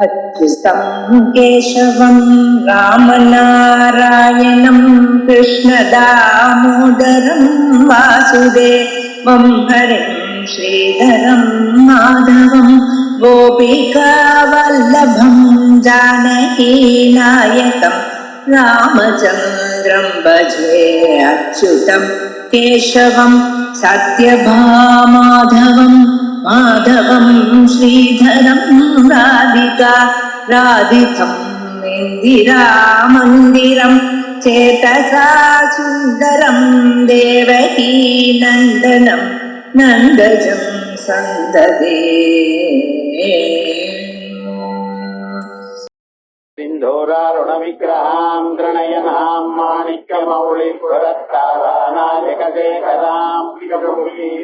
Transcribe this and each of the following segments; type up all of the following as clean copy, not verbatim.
अच्युतं केशवं रामनारायणं कृष्णदामोदरं वासुदेवं हरिं श्रीधरं माधवं गोपिकावल्लभं जानकीनायकं रामचन्द्रं भजे अच्युतं केशवं सत्यभामाधवं माधवं श्रीधरं राधिका राधितं इन्दिरामन्दिरं चेतसा सुन्दरं देवकी नन्दनं नन्दजं सन्ददे सिन्धूरारुण विग्रहां गृणयनां माणिक्यमौलिपुरस्तारानायकशेखरां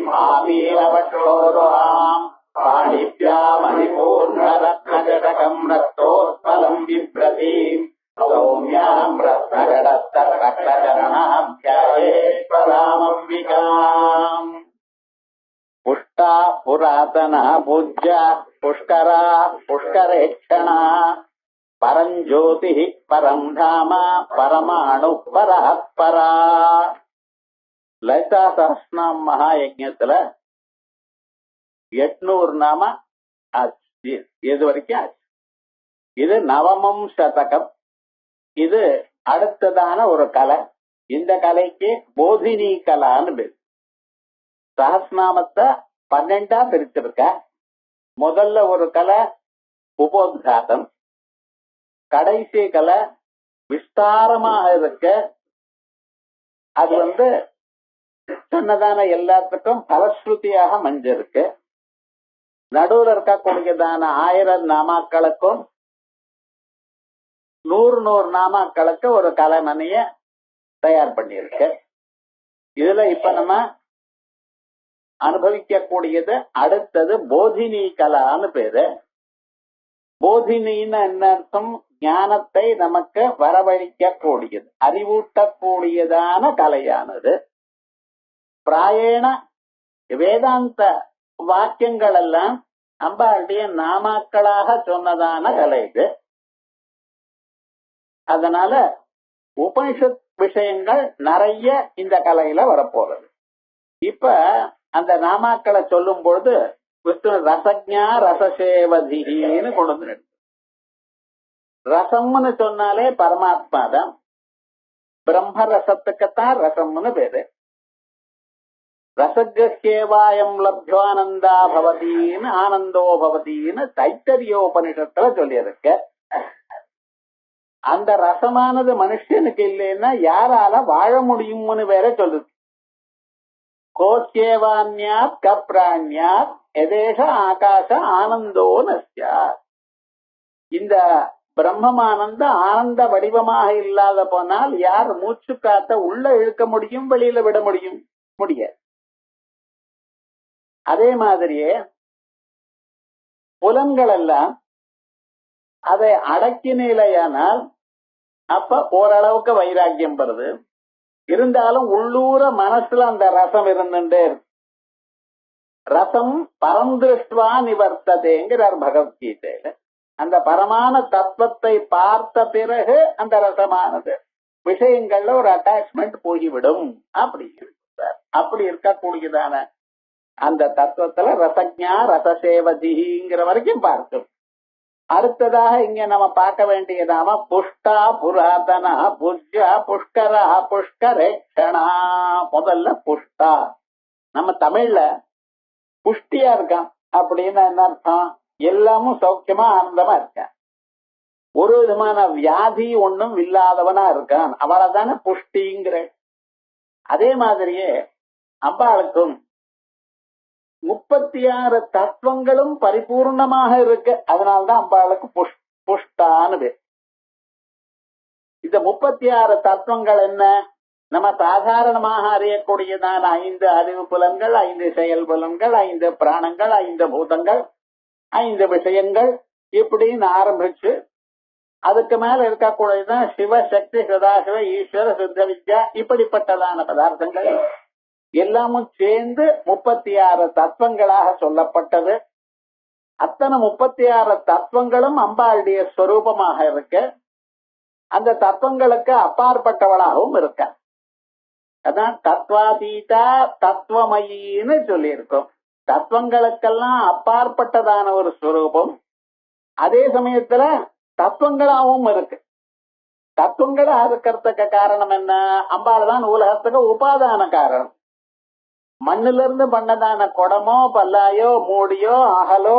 महावीरवक्षोरुहां पाणिभ्यामणिपूर्णरत्नजटकं रक्तोत्पलं बिभ्रतीं सौम्यां रत्नजटस्तरकटचरणाभ्यायेश्वरामम्बिकाम् पुष्टा पुरातना पूज्या पुष्करा पुष्करेक्षणा परं ज्योतिः परं धाम परमाणु परः परा. லலிதா சஹஸ்ரநாம மகாயஜத்துல 800 நாம ஆச்சு. இது வரைக்கும் ஆச்சு. இது நவமம் சதகம். இது அடுத்ததான ஒரு கலை. இந்த கலைக்கு போதினி கலான்னு பேரு. சஹஸ்ரநாமத்தை 12ஆ பிரிச்சிருக்க. முதல்ல ஒரு கலை உபோத்காதம், கடைசி கலை விஸ்தாரமாக இருக்க. அது சொன்னதான எல்லாத்துக்கும் பலஸ்ருதியாக மஞ்சிருக்கு. நடுவில் இருக்கக்கூடியதான 1000 நாமாக்களுக்கும் 100 நாமாக்களுக்கு ஒரு கலைமனைய தயார் பண்ணியிருக்கு. இதுல இப்ப நம்ம அனுபவிக்க கூடியது அடுத்தது போதினி கலான்னு பேரு. போதினின்னு என்ன அர்த்தம்? ஞானத்தை நமக்கு வரவழைக்க கூடியது, அறிவூட்டக்கூடியதான கலையானது. பிராயண வேதாந்த வாக்கியங்கள் எல்லாம் அம்பாளுடைய நாமாக்களாக சொன்னதான கலை இது. அதனால உபனிஷத் விஷயங்கள் நிறைய இந்த கலையில வரப்போறது. இப்ப அந்த நாமாக்களை சொல்லும் பொழுது விஷ்ணு ரசஜா ரசசேவதின்னு கொண்டு வந்து நிறுத்து. ரசம்னு சொன்னாலே பரமாத்மா தான். பிரம்ம ரசத்துக்குத்தான் ரசம்னு பேரு. ரசஜேவாயம் லப்யானந்தா பவதின்னு ஆனந்தோ பவதின்னு தைத்தரியோபனிஷத்துல சொல்லியிருக்க. அந்த ரசமானது மனுஷனுக்கு இல்லைன்னா யாரால வாழ முடியும்னு வேற சொல்லுது. கோச்சேவான்யாத் கப்ராண்யாத் எதேஷ ஆகாச ஆனந்தோ நஸ்யாத். இந்த பிரம்மமானந்த ஆனந்த வடிவமாக இல்லாத போனால் யார் மூச்சு காத்த உள்ள இழுக்க முடியும், வெளியில விட முடியும்? முடியாது. அதே மாதிரியே புலன்கள் எல்லாம் அதை அடக்கினேலையானால் அப்ப ஓரளவுக்கு வைராக்கியம் வருது. இருந்தாலும் உள்ளூர மனசுல அந்த ரசம் இருந்துட்டே இருக்கு. ரசம் பரந்திருஷ்டுவா நிவர்த்ததேங்கிறார் பகவத்கீதையில. அந்த பரமான தத்துவத்தை பார்த்த பிறகு அந்த ரசமானது விஷயங்கள்ல ஒரு அட்டாச்மெண்ட் போய்விடும். அப்படி இருக்கக்கூடியதான அந்த தத்துவத்துல ரசஜா ரசசேவதிங்கிற வரைக்கும் பார்க்கும். அடுத்ததாக இங்க நம்ம பார்க்க வேண்டியதாம புஷ்டா புராதனா புஜ்யா புஷ்கரா புஷ்கரேக்ஷணா. முதல்ல புஷ்டா. நம்ம தமிழ்ல புஷ்டியா இருக்கான் அப்படின்னு என்ன அர்த்தம்? எல்லாமும் சௌக்கியமா ஆனந்தமா இருக்கான். ஒரு விதமான வியாதி ஒண்ணும் இல்லாதவனா இருக்கான். அவளதான புஷ்டிங்கிற. அதே மாதிரியே அம்பாளுக்கும் 36 தத்துவங்களும் பரிபூர்ணமாக இருக்கு. அதனால்தான் அம்பாளுக்கு புஷ்டான்னு பேர். இந்த 36 தத்துவங்கள் என்ன? நம்ம சாதாரணமாக அறியக்கூடியதான 5 அறிவு புலன்கள், 5 செயல் புலன்கள், 5 பிராணங்கள், 5 பூதங்கள், 5 விஷயங்கள் இப்படின்னு ஆரம்பிச்சு அதுக்கு மேல இருக்கக்கூடியதான் சிவ சக்தி சதாசிவ ஈஸ்வர சித்த வித்யா இப்படிப்பட்டதான பதார்த்தங்கள் எல்லாமும் சேர்ந்து 36 தத்துவங்களாக சொல்லப்பட்டது. அத்தனை 36 தத்துவங்களும் அம்பாளுடைய ஸ்வரூபமாக இருக்கு. அந்த தத்துவங்களுக்கு அப்பாற்பட்டவளாகவும் இருக்க. அதான் தத்வாதீதா தத்துவமயின்னு சொல்லி இருக்கோம். தத்துவங்களுக்கெல்லாம் அப்பாற்பட்டதான ஒரு ஸ்வரூபம், அதே சமயத்துல தத்துவங்களாகவும் இருக்கு. தத்துவங்களா இருக்கிறதுக்கு காரணம் என்ன? அம்பாள் தான் உலகத்துக்கு உபாதான காரணம். மண்ணுல இருந்து பண்ணதான குடமோ பல்லாயோ மூடியோ அகலோ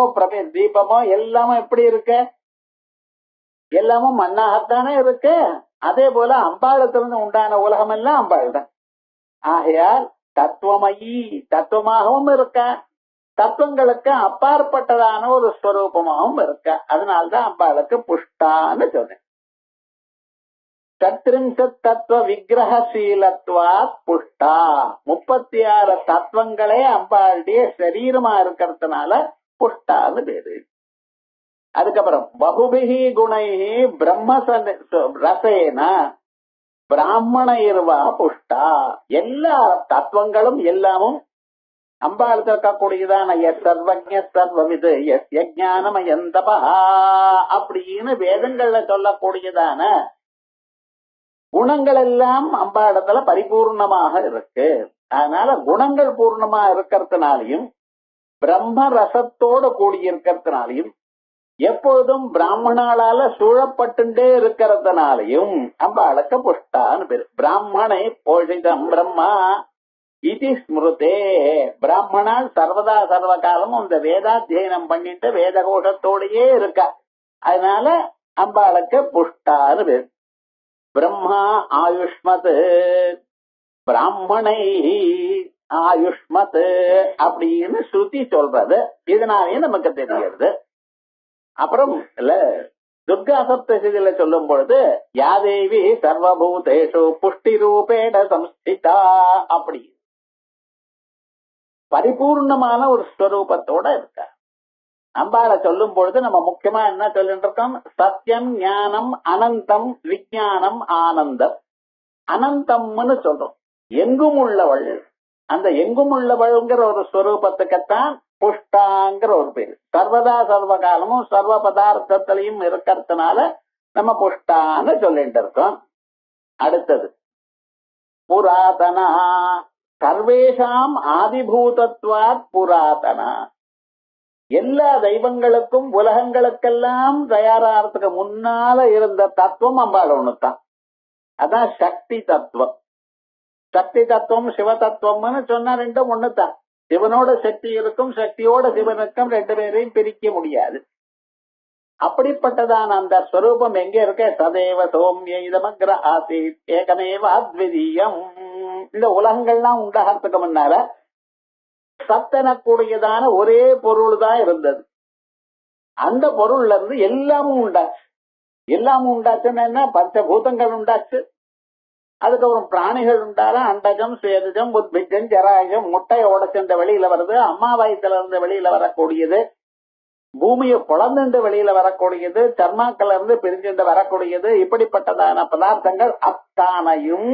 தீபமோ எல்லாமும் எப்படி இருக்கு? எல்லாமும் மண்ணாகத்தானே இருக்கு. அதே போல அம்பாளத்திலிருந்து உண்டான உலகம் எல்லாம் அம்பாள் தான். ஆகையால் தத்துவமயி தத்துவமாகவும் இருக்க, தத்துவங்களுக்கு அப்பாற்பட்டதான ஒரு ஸ்வரூபமாகவும் இருக்க. அதனால்தான் அம்பாளுக்கு புஷ்டான்னு சொன்னேன். சத்ரிம்சத் தத்துவ விக்கிரகசீலத்வாத் புஷ்டா. 36 தத்துவங்களே அம்பாளுடைய சரீரமா இருக்கிறதுனால புஷ்டான்னு பேரு. அதுக்கப்புறம் பகுபிஹி குணைஹி பிரம்ம ரசேன பிராமண இருவா புஷ்டா. எல்லா தத்துவங்களும் எல்லாமும் அம்பாள் இருக்கக்கூடியதான எஸ் சர்வஜ சர்வவிது எஸ் யஜ்ஞானமயந்தபா அப்படின்னு வேதங்கள்ல சொல்லக்கூடியதான குணங்கள் எல்லாம் அம்பாடத்துல பரிபூர்ணமாக இருக்கு. அதனால குணங்கள் பூர்ணமா இருக்கிறதுனாலையும் பிரம்ம ரசத்தோடு கூடியிருக்கிறதுனாலையும் எப்பொழுதும் பிராமணாலால சூழப்பட்டுட்டே இருக்கிறதுனாலையும் அம்பாளுக்கு புஷ்டான்னு பேரு. பிராமணை போஷிதம் பிரம்மா இது ஸ்மிருதே. பிராமணால் சர்வதா சர்வ காலமும் இந்த வேதாத்தியனம் பண்ணிட்டு வேத கோஷத்தோடையே இருக்க. அதனால அம்பாளுக்கு புஷ்டான்னு பேரு. பிரம்மா ஆயுஷ்மத் பிராமணை ஆயுஷ்மத் அப்படின்னு ஸ்ருதி சொல்றது. இதனாலே நமக்கு தெரிகிறது. அப்புறம் இல்ல துர்கா சப்தசில சொல்லும் பொழுது யாதேவி சர்வபூதேஷு புஷ்டி ரூபேட சம்ஸ்திதா அப்படி பரிபூர்ணமான ஒரு ஸ்வரூபத்தோட இருக்க. அம்பாளை சொல்லும் பொழுது நம்ம முக்கியமா என்ன சொல்லிட்டு இருக்கோம்? சத்தியம் ஞானம் அனந்தம் விஞ்ஞானம் ஆனந்தம். அனந்தம்னு சொல்றோம், எங்கும் உள்ளவள். அந்த எங்கும் உள்ளவள்ங்கிற ஒரு ஸ்வரூபத்துக்குத்தான் புஷ்டாங்கிற ஒரு பேரு. சர்வதா சர்வ காலமும் சர்வ பதார்த்தத்திலையும் இருக்கிறதுனால நம்ம புஷ்டான்னு சொல்லிட்டு இருக்கோம். அடுத்தது புராதனா. சர்வேஷாம் ஆதிபூதத்வாத் புராதனா. எல்லா தெய்வங்களுக்கும் உலகங்களுக்கெல்லாம் தயாராகிறதுக்கு முன்னால இருந்த தத்துவம் அம்பாள் ஒண்ணுதான். அதான் சக்தி தத்துவம். சக்தி தத்துவம் சிவ தத்துவம்னு சொன்னா ரெண்டும் ஒண்ணுதான். சிவனோட சக்தி இருக்கும், சக்தியோட சிவனுக்கும் ரெண்டு பேரையும் பிரிக்க முடியாது. அப்படிப்பட்டதான் அந்த ஸ்வரூபம் எங்க இருக்க? சதேவ சோம்ய இதமக்ர ஆசீத் ஏகமேவ அத்விதீயம். இந்த உலகங்கள்லாம் உண்டாகிறதுக்கு முன்னால சத்தனக்கூடியதான ஒரே பொருள் தான் இருந்தது. அந்த பொருள்ல இருந்து எல்லாமும் உண்டாச்சு. எல்லாமும் உண்டாச்சுன்னா என்ன? பஞ்சபூதங்கள் உண்டாச்சு. அதுக்கப்புறம் பிராணிகள் உண்டால அண்டஜம் சுயஜம் உத்பிஜம் ஜராஜம் முட்டையோட சேர்ந்த வெளியில வருது. அம்மா வயத்துல இருந்து வெளியில வரக்கூடியது, பூமியை குழந்தைண்டு வெளியில வரக்கூடியது, சர்மாக்கள்ல இருந்து பிரிஞ்சுண்டு வரக்கூடியது. இப்படிப்பட்டதான பதார்த்தங்கள் அத்தானையும்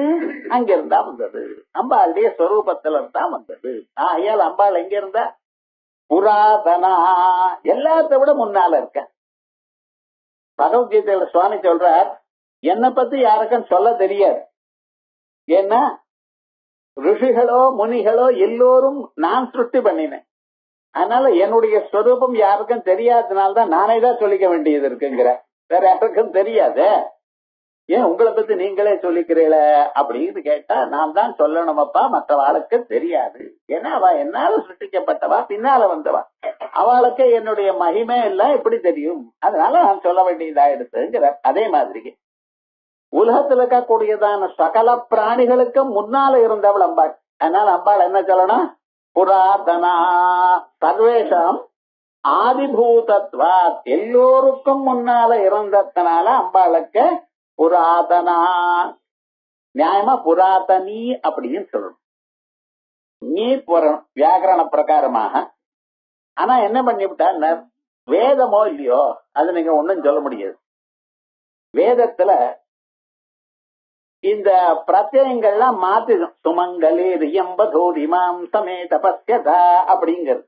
அங்கிருந்தா வந்தது. அம்பாளுடைய ஸ்வரூபத்துல இருந்தா வந்தது. ஆகையால் அம்பாள் எங்க இருந்தா? புராதனா, எல்லாத்த விட முன்னால இருக்க. பகவத்கீதையில சுவாமி சொல்றார், என்னை பத்தி யாருக்கும் சொல்ல தெரியாது. ஏன்னா ரிஷிகளோ முனிகளோ எல்லோரும் நான் சிருஷ்டி பண்ணினேன். அதனால என்னுடைய ஸ்வரூபம் யாருக்கும் தெரியாததுனால்தான் நானே தான் சொல்லிக்க வேண்டியது இருக்குங்கிற. வேற யாருக்கும் தெரியாது. ஏன் உங்களை பத்தி நீங்களே சொல்லிக்கிறீங்கள அப்படின்னு கேட்டா, நான் தான் சொல்லணுமப்பா, மற்ற ஆளுக்கு தெரியாது. ஏன்னா அவ என்னால சிருஷ்டிக்கப்பட்டவா, பின்னால வந்தவா. அவளுக்கு என்னுடைய மகிமை எல்லாம் எப்படி தெரியும்? அதனால நான் சொல்ல வேண்டியதா எடுத்துங்கிற. அதே மாதிரி உலகத்துல இருக்கக்கூடியதான சகல பிராணிகளுக்கும் முன்னால இருந்தவள் அம்பாள். அதனால அம்பாள் என்ன சொல்லணும்? புராதனா சர்வேஷாம் ஆதிபூதத்வா. எல்லோருக்கும் முன்னால இருந்ததுனால அம்பாளுக்கு புராதனா. நியாயமா புராதனி அப்படின்னு சொல்லணும். நீ வியாக்கரண பிரகாரமாக. ஆனா என்ன பண்ணிவிட்டா, வேதமோ இல்லையோ அது நீங்க ஒண்ணும் சொல்ல முடியாது. வேதத்துல இந்த பிரத்யங்கள்லாம் மாத்திடும். சுமங்கலி ரியம்பதூரிமாம் சமேத பஸ்யதா அப்படிங்கிறது.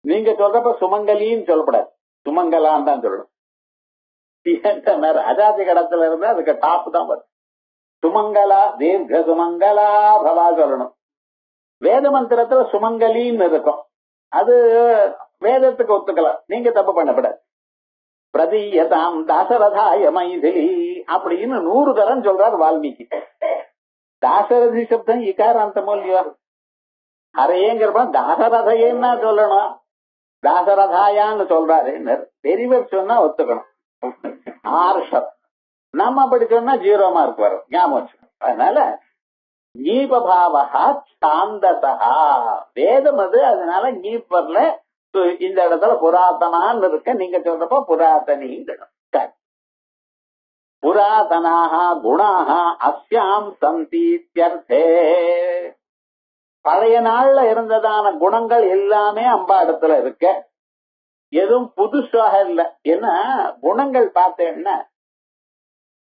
நீங்க சொல்றப்ப சுமங்கலின்னு சொல்லக்கூடாது, சுமங்கலான்னு தான் சொல்லணும். அஜாதி கடத்துல இருந்து அதுக்கு டாப் தான் வரும். சுமங்கலா தீர்க்க சுமங்கலா பவா சொல்லணும். வேத மந்திரத்துல சுமங்கலின்னு இருக்கும், அது வேதத்துக்கு ஒத்துக்கலாம், நீங்க தப்பு பண்ணப்படாது. பிரதீயதாம் தாசரதாய மைதிலி அப்படின்னு 100 தரம் சொல்றாரு வால்மீகி. தாசரதி சப்தம் இகாராந்தமோ இல்லையோ, அரையேங்கிறப்ப தாசரதையன்னா சொல்லணும், தாசரதாயான்னு சொல்றாரு. பெரியவர் சொன்னா ஒத்துக்கணும், ஆர்ஷம். நம்ம அப்படி சொன்னா 0 மார்க் வரும், ஞாபகம் வச்சுக்கணும். அதனால நீபபாவகா சாந்ததா வேதம் அது, அதனால நீப் வரல. இந்த இடத்துல புராதனான்னு இருக்க, நீங்க சொல்றப்ப புராதனிங்கணும். புராதனாக குணாக அஸ்யாம் சந்தீத்யர்த்தே. பழைய நாள்ல இருந்ததான குணங்கள் எல்லாமே அம்பா இடத்துல இருக்க, எதுவும் புதுசாக இல்ல. ஏன்னா குணங்கள் பார்த்தேன்னா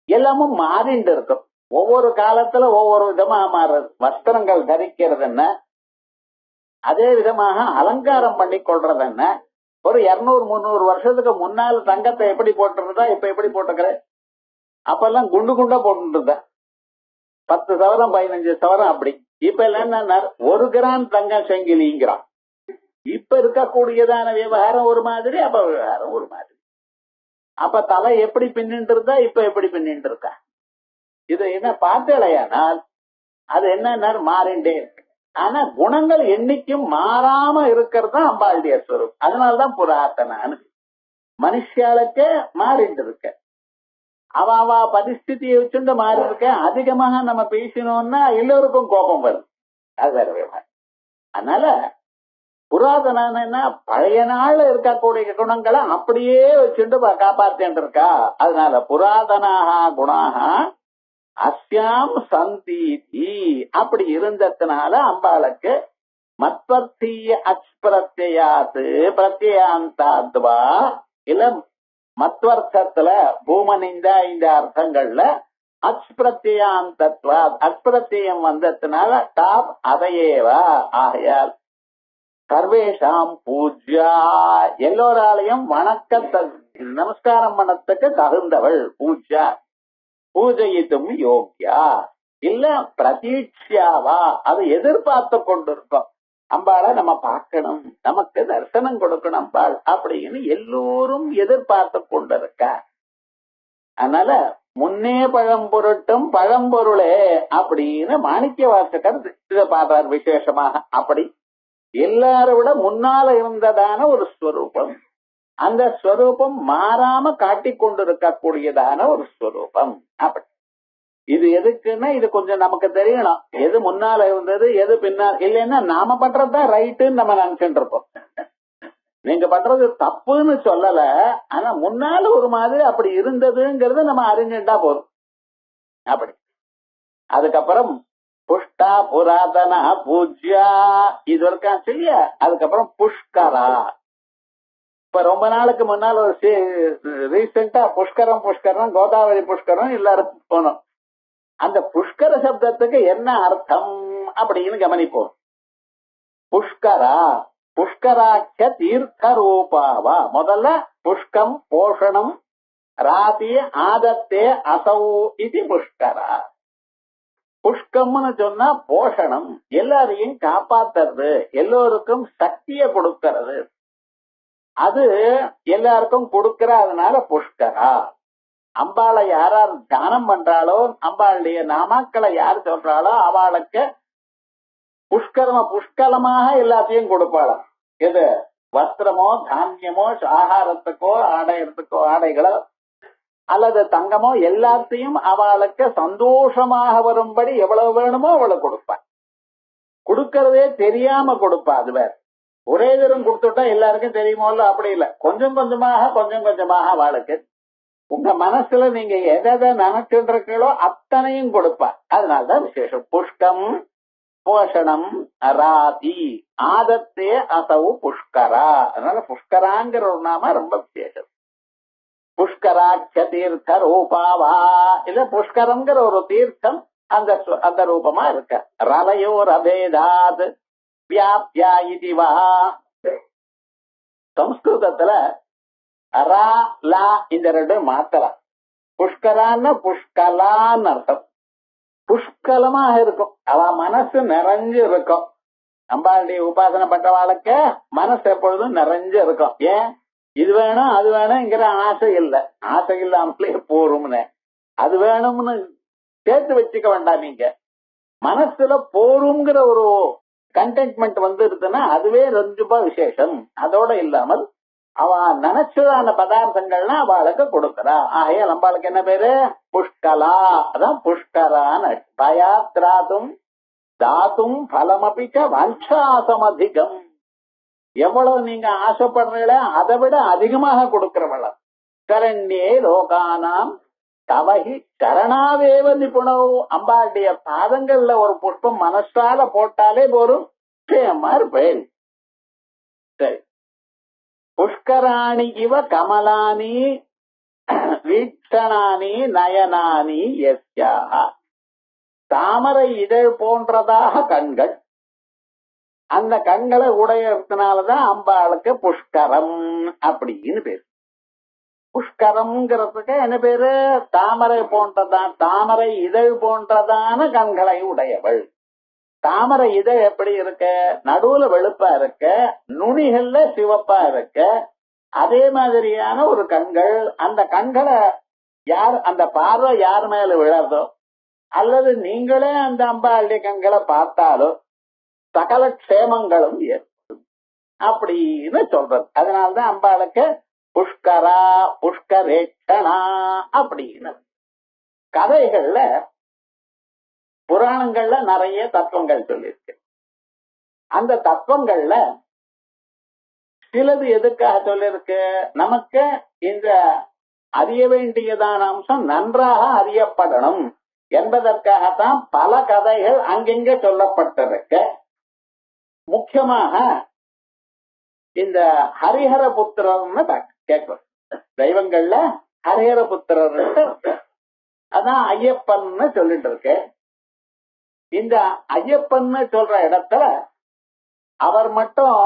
எல்லாமும் மாறிண்டு இருக்கும், ஒவ்வொரு காலத்துல ஒவ்வொரு விதமா மாறுறது. வஸ்திரங்கள் தரிக்கிறது என்ன, அதே விதமாக அலங்காரம் பண்ணி கொள்றது என்ன. ஒரு 200-300 வருஷத்துக்கு முன்னால தங்கத்தை எப்படி போட்டுருந்தா இப்ப எப்படி போட்டுக்கிற, அப்பெல்லாம் குண்டு குண்டா போட்டுருந்தா 10 சவரம் 15 சவரம் அப்படி. இப்ப எல்லாம் என்ன, 1 கிராம் தங்கம் செங்கிலிங்கிறான். இப்ப இருக்கக்கூடியதான விவகாரம் ஒரு மாதிரி, அப்ப விவகாரம் ஒரு மாதிரி. அப்ப தலை எப்படி பின்னிட்டு இருந்தா இப்ப எப்படி பின்னிட்டு இருக்கா, இது என்ன பார்த்தலையானால் அது என்ன மாறிண்டே இருக்கு. ஆனா குணங்கள் என்னைக்கும் மாறாம இருக்கிறது தான் அம்பாளுடைய ஸ்வரூப். அதனாலதான் புராதனான்னு. மனுஷாளுக்கு மாறிட்டு இருக்க, அவ பரிஸ்திதியை வச்சுட்டு மாறி இருக்க. அதிகமாக நம்ம பேசினோம்னா எல்லோருக்கும் கோபம் வருது, அது வேற விவகாரம். அதனால புராதனா பழைய நாள்ல இருக்கக்கூடிய குணங்களை அப்படியே வச்சுட்டு காப்பாத்திட்டு இருக்கா. அதனால புராதனாக குணாக அஸ்யாம் சந்தீதி அப்படி இருந்ததுனால அம்பாளுக்கு மத்வர்த்திய அச்பிரத்யாது பிரத்யாந்தாத்வா இல்ல மத்வர்த்தத்துல பூமனிந்த இந்த அர்த்தங்கள்ல அச்பிரத்யாந்தத்வா அச்பிரத்தியம் வந்ததுனால டாப் அதையேவா. ஆகையால் சர்வேஷாம் பூஜ்யா எல்லோராலையும் வணக்க நமஸ்காரம் பண்ணத்துக்கு தகுந்தவள் பூஜ்யா. பூஜையிட்டும் யோக்கியா இல்ல பிரதீட்சாவா, அது எதிர்பார்த்து கொண்டிருக்கோம். அம்பாளை நம்ம பார்க்கணும், நமக்கு தரிசனம் கொடுக்கணும் அம்பாள் அப்படின்னு எல்லோரும் எதிர்பார்த்து கொண்டிருக்க. அதனால முன்னே பழம்பொருட்டும் பழம்பொருளே அப்படின்னு மாணிக்க வாசகர் இதை பாடுறார் விசேஷமாக. அப்படி எல்லாரை விட முன்னால இருந்ததான ஒரு ஸ்வரூபம், அந்த ஸ்வரூபம் மாறாம காட்டிக் கொண்டிருக்க கூடியதான ஒரு ஸ்வரூபம். அப்படி இது எதுக்குன்னா இது கொஞ்சம் நமக்கு தெரியணும், எது முன்னால இருந்தது எது பின்னால். இல்லைன்னா நாம பண்றதுதான் ரைட்டுன்னு நம்ம நினைச்சுட்டு இருப்போம். நீங்க பண்றது தப்புன்னு சொல்லல, ஆனா முன்னால ஒரு மாதிரி அப்படி இருந்ததுங்கிறது நம்ம அறிஞ்சுட்டா போதும். அப்படி அதுக்கப்புறம் புஷ்டா புராதனா பூஜ்யா இது வரைக்கும் சரியா. அதுக்கப்புறம் புஷ்கரா. இப்ப ரொம்ப நாளுக்கு முன்னால் ஒரு ரீசெண்டா புஷ்கரம் கோதாவரி புஷ்கரம் எல்லாரும் போனோம். அந்த புஷ்கர சப்தத்துக்கு என்ன அர்த்தம் அப்படின்னு கவனிப்போம். புஷ்கரா புஷ்கராட்ச தீர்த்த ரூபாவா. முதல்ல புஷ்கம் போஷணம் ராதி ஆதத்தே அசௌ இது புஷ்கரா. புஷ்கம்னு சொன்னா போஷணம், எல்லாரையும் காப்பாத்துறது, எல்லோருக்கும் சக்தியை கொடுக்கறது, அது எல்லாருக்கும் கொடுக்கற. அதனால புஷ்கரா. அம்பாளை யாரார் தியானம் பண்றாளோ, அம்பாளுடைய நாமாக்களை யார் சொல்றாளோ அவளுக்கு புஷ்கலமாக எல்லாத்தையும் கொடுப்பாளாம். எது வஸ்திரமோ தானியமோ ஆகாரத்துக்கோ ஆடைகளோ அல்லது தங்கமோ எல்லாத்தையும் அவளுக்கு சந்தோஷமாக வரும்படி எவ்வளவு வேணுமோ அவளுக்கு கொடுப்பா. கொடுக்கறதே தெரியாம கொடுப்பா. அது வேற. ஒரே தரம் கொடுத்துட்டா எல்லாருக்கும் தெரியுமோ இல்ல, அப்படி இல்ல. கொஞ்சம் கொஞ்சமாக அவளுக்கு உங்க மனசுல நீங்க எதை நினைச்சுட்டு இருக்கீங்களோ அத்தனையும் கொடுப்பா. அதனாலதான் விசேஷம். புஷ்கம் போஷணம் ராதி ஆதத்தே அசவு புஷ்கரா. அதனால புஷ்கராங்கிற ஒரு நாம ரொம்ப விசேஷம். புஷ்கராட்ச தீர்த்த ரூபாவா இல்ல புஷ்கரம்ங்கிற ஒரு தீர்த்தம் அந்த ரூபமா இருக்க. ரலயோ ரபேதாத் வியாப்யா இதுவா சம்ஸ்கிருதத்துல ரா லா இந்த ரெண்டும் மாத்தலாம். புஷ்கரான்னு புஷ்கலான்னு அர்த்தம். புஷ்கலமாக இருக்கும், அவ மனசு நிறைஞ்சு இருக்கும். அம்பாளுடைய உபாசனை பண்றவாளுக்கு மனசு எப்பொழுதும் நிறைஞ்சு இருக்கும். ஏன் இது வேணும் அது வேணும்ங்கிற ஆசை இல்லை, ஆசை இல்லாமலே போரும்னு. அது வேணும்னு சேர்த்து வச்சுக்க வேண்டாம். நீங்க மனசுல போருங்கிற ஒரு கண்டென்ட்மெண்ட் வந்துருதுன்னா அதுவே ரொம்ப விசேஷம். அதோட இல்லாமல் அவ நினைச்சதான பதார்த்தங்கள்னா அவளுக்கு கொடுக்கறா. ஆகையால் அம்பாளுக்கு என்ன பேரு? புஷ்கலா. அதான் புஷ்கரான பயாத்ராதும் தாத்தும் பலமபிச்ச வஞ்சாசம் அதிகம். எவ்வளவு நீங்க ஆசைப்படுறீங்களோ அதை விட அதிகமாக கொடுக்கிறவள. சரண்யே லோகானாம் தவகி சரணாவேவ நிபுணவோ. அம்பாளுடைய பாதங்கள்ல ஒரு புஷ்பம் மனசால போட்டாலே போரும், மாதிரி பெயர். சரி, புஷ்கராணி இவ கமலானி வீட்சணானி நயனானி யஸ்யாஹ. தாமரை இதழ் போன்றதாக கண்கள். அந்த கண்களை உடையறதுனாலதான் அம்பாளுக்கு புஷ்கரம் அப்படின்னு பேரு. புஷ்கரம்ங்கிறதுக்கு என்ன பேரு? தாமரை போன்றதான், தாமரை இதழ் போன்றதான கண்களை உடையவள். தாமரை இதழ் எப்படி இருக்க? நடுவுல வெளுப்பா இருக்க, நுனிகள்ல சிவப்பா இருக்க. அதே மாதிரியான ஒரு கண்கள். அந்த கண்களை யார், அந்த பார்வை யார் மேல விழறதோ அல்லது நீங்களே அந்த அம்பாளுடைய கண்களை பார்த்தாலோ சகல க்ஷேமங்களும் ஏற்படும் அப்படின்னு சொல்றது. அதனால்தான் அம்பாளுக்கு புஷ்கரா புஷ்கரேட்சணா அப்படின்னு. கதைகள்ல புராணங்கள்ல நிறைய தத்துவங்கள் சொல்லியிருக்கு. அந்த தத்துவங்கள்ல சிலது எதுக்காக சொல்லிருக்கு? நமக்கு இந்த அறிய வேண்டியதான அம்சம் நன்றாக அறியப்படணும் என்பதற்காகத்தான் பல கதைகள் அங்கெங்க சொல்லப்பட்டிருக்கு. முக்கியமாக இந்த ஹரிஹர புத்திரர்னு கேட்கும். தெய்வங்கள்ல ஹரிஹர புத்திரர் அதான் ஐயப்பன்னு சொல்லிட்டு இருக்கு. இந்த ஐயப்பன்னு சொல்ற இடத்துல அவர் மட்டும்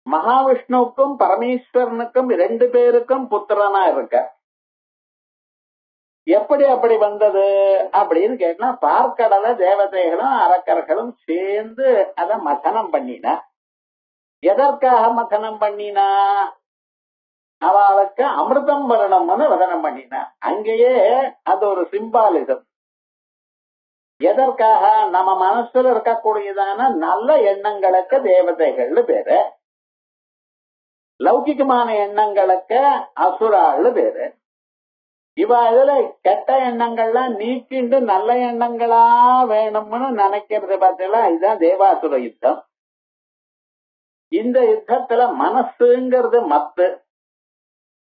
மகாவிஷ்ணுவுக்கும் பரமேஸ்வரனுக்கும் 2 பேருக்கும் புத்திரனா இருக்க. எப்படி அப்படி வந்தது அப்படின்னு கேட்டா, பார்க்கடல தேவதைகளும் அரக்கர்களும் சேர்ந்து அத மதனம் பண்ணினா. எதற்காக மதனம் பண்ணினா? அவளுக்கு அமிர்தம் வரணும்னு மதனம் பண்ணினா. அங்கேயே அது ஒரு சிம்பாலிசம். எதற்காக? நம்ம மனசுல இருக்கக்கூடியதான நல்ல எண்ணங்களுக்கு தேவதைகள்னு பேரு, லௌகிகமான எண்ணங்களுக்கு அசுராள்னு பேரு. இவ இதுல கெட்ட எண்ணங்கள்லாம் நீக்கிண்டு நல்ல எண்ணங்களா வேணும்னு நினைக்கிறது பார்த்தீங்களா? இதுதான் தேவாசுர யுத்தம். இந்த யுத்தத்துல மனசுங்கிறது மத்து.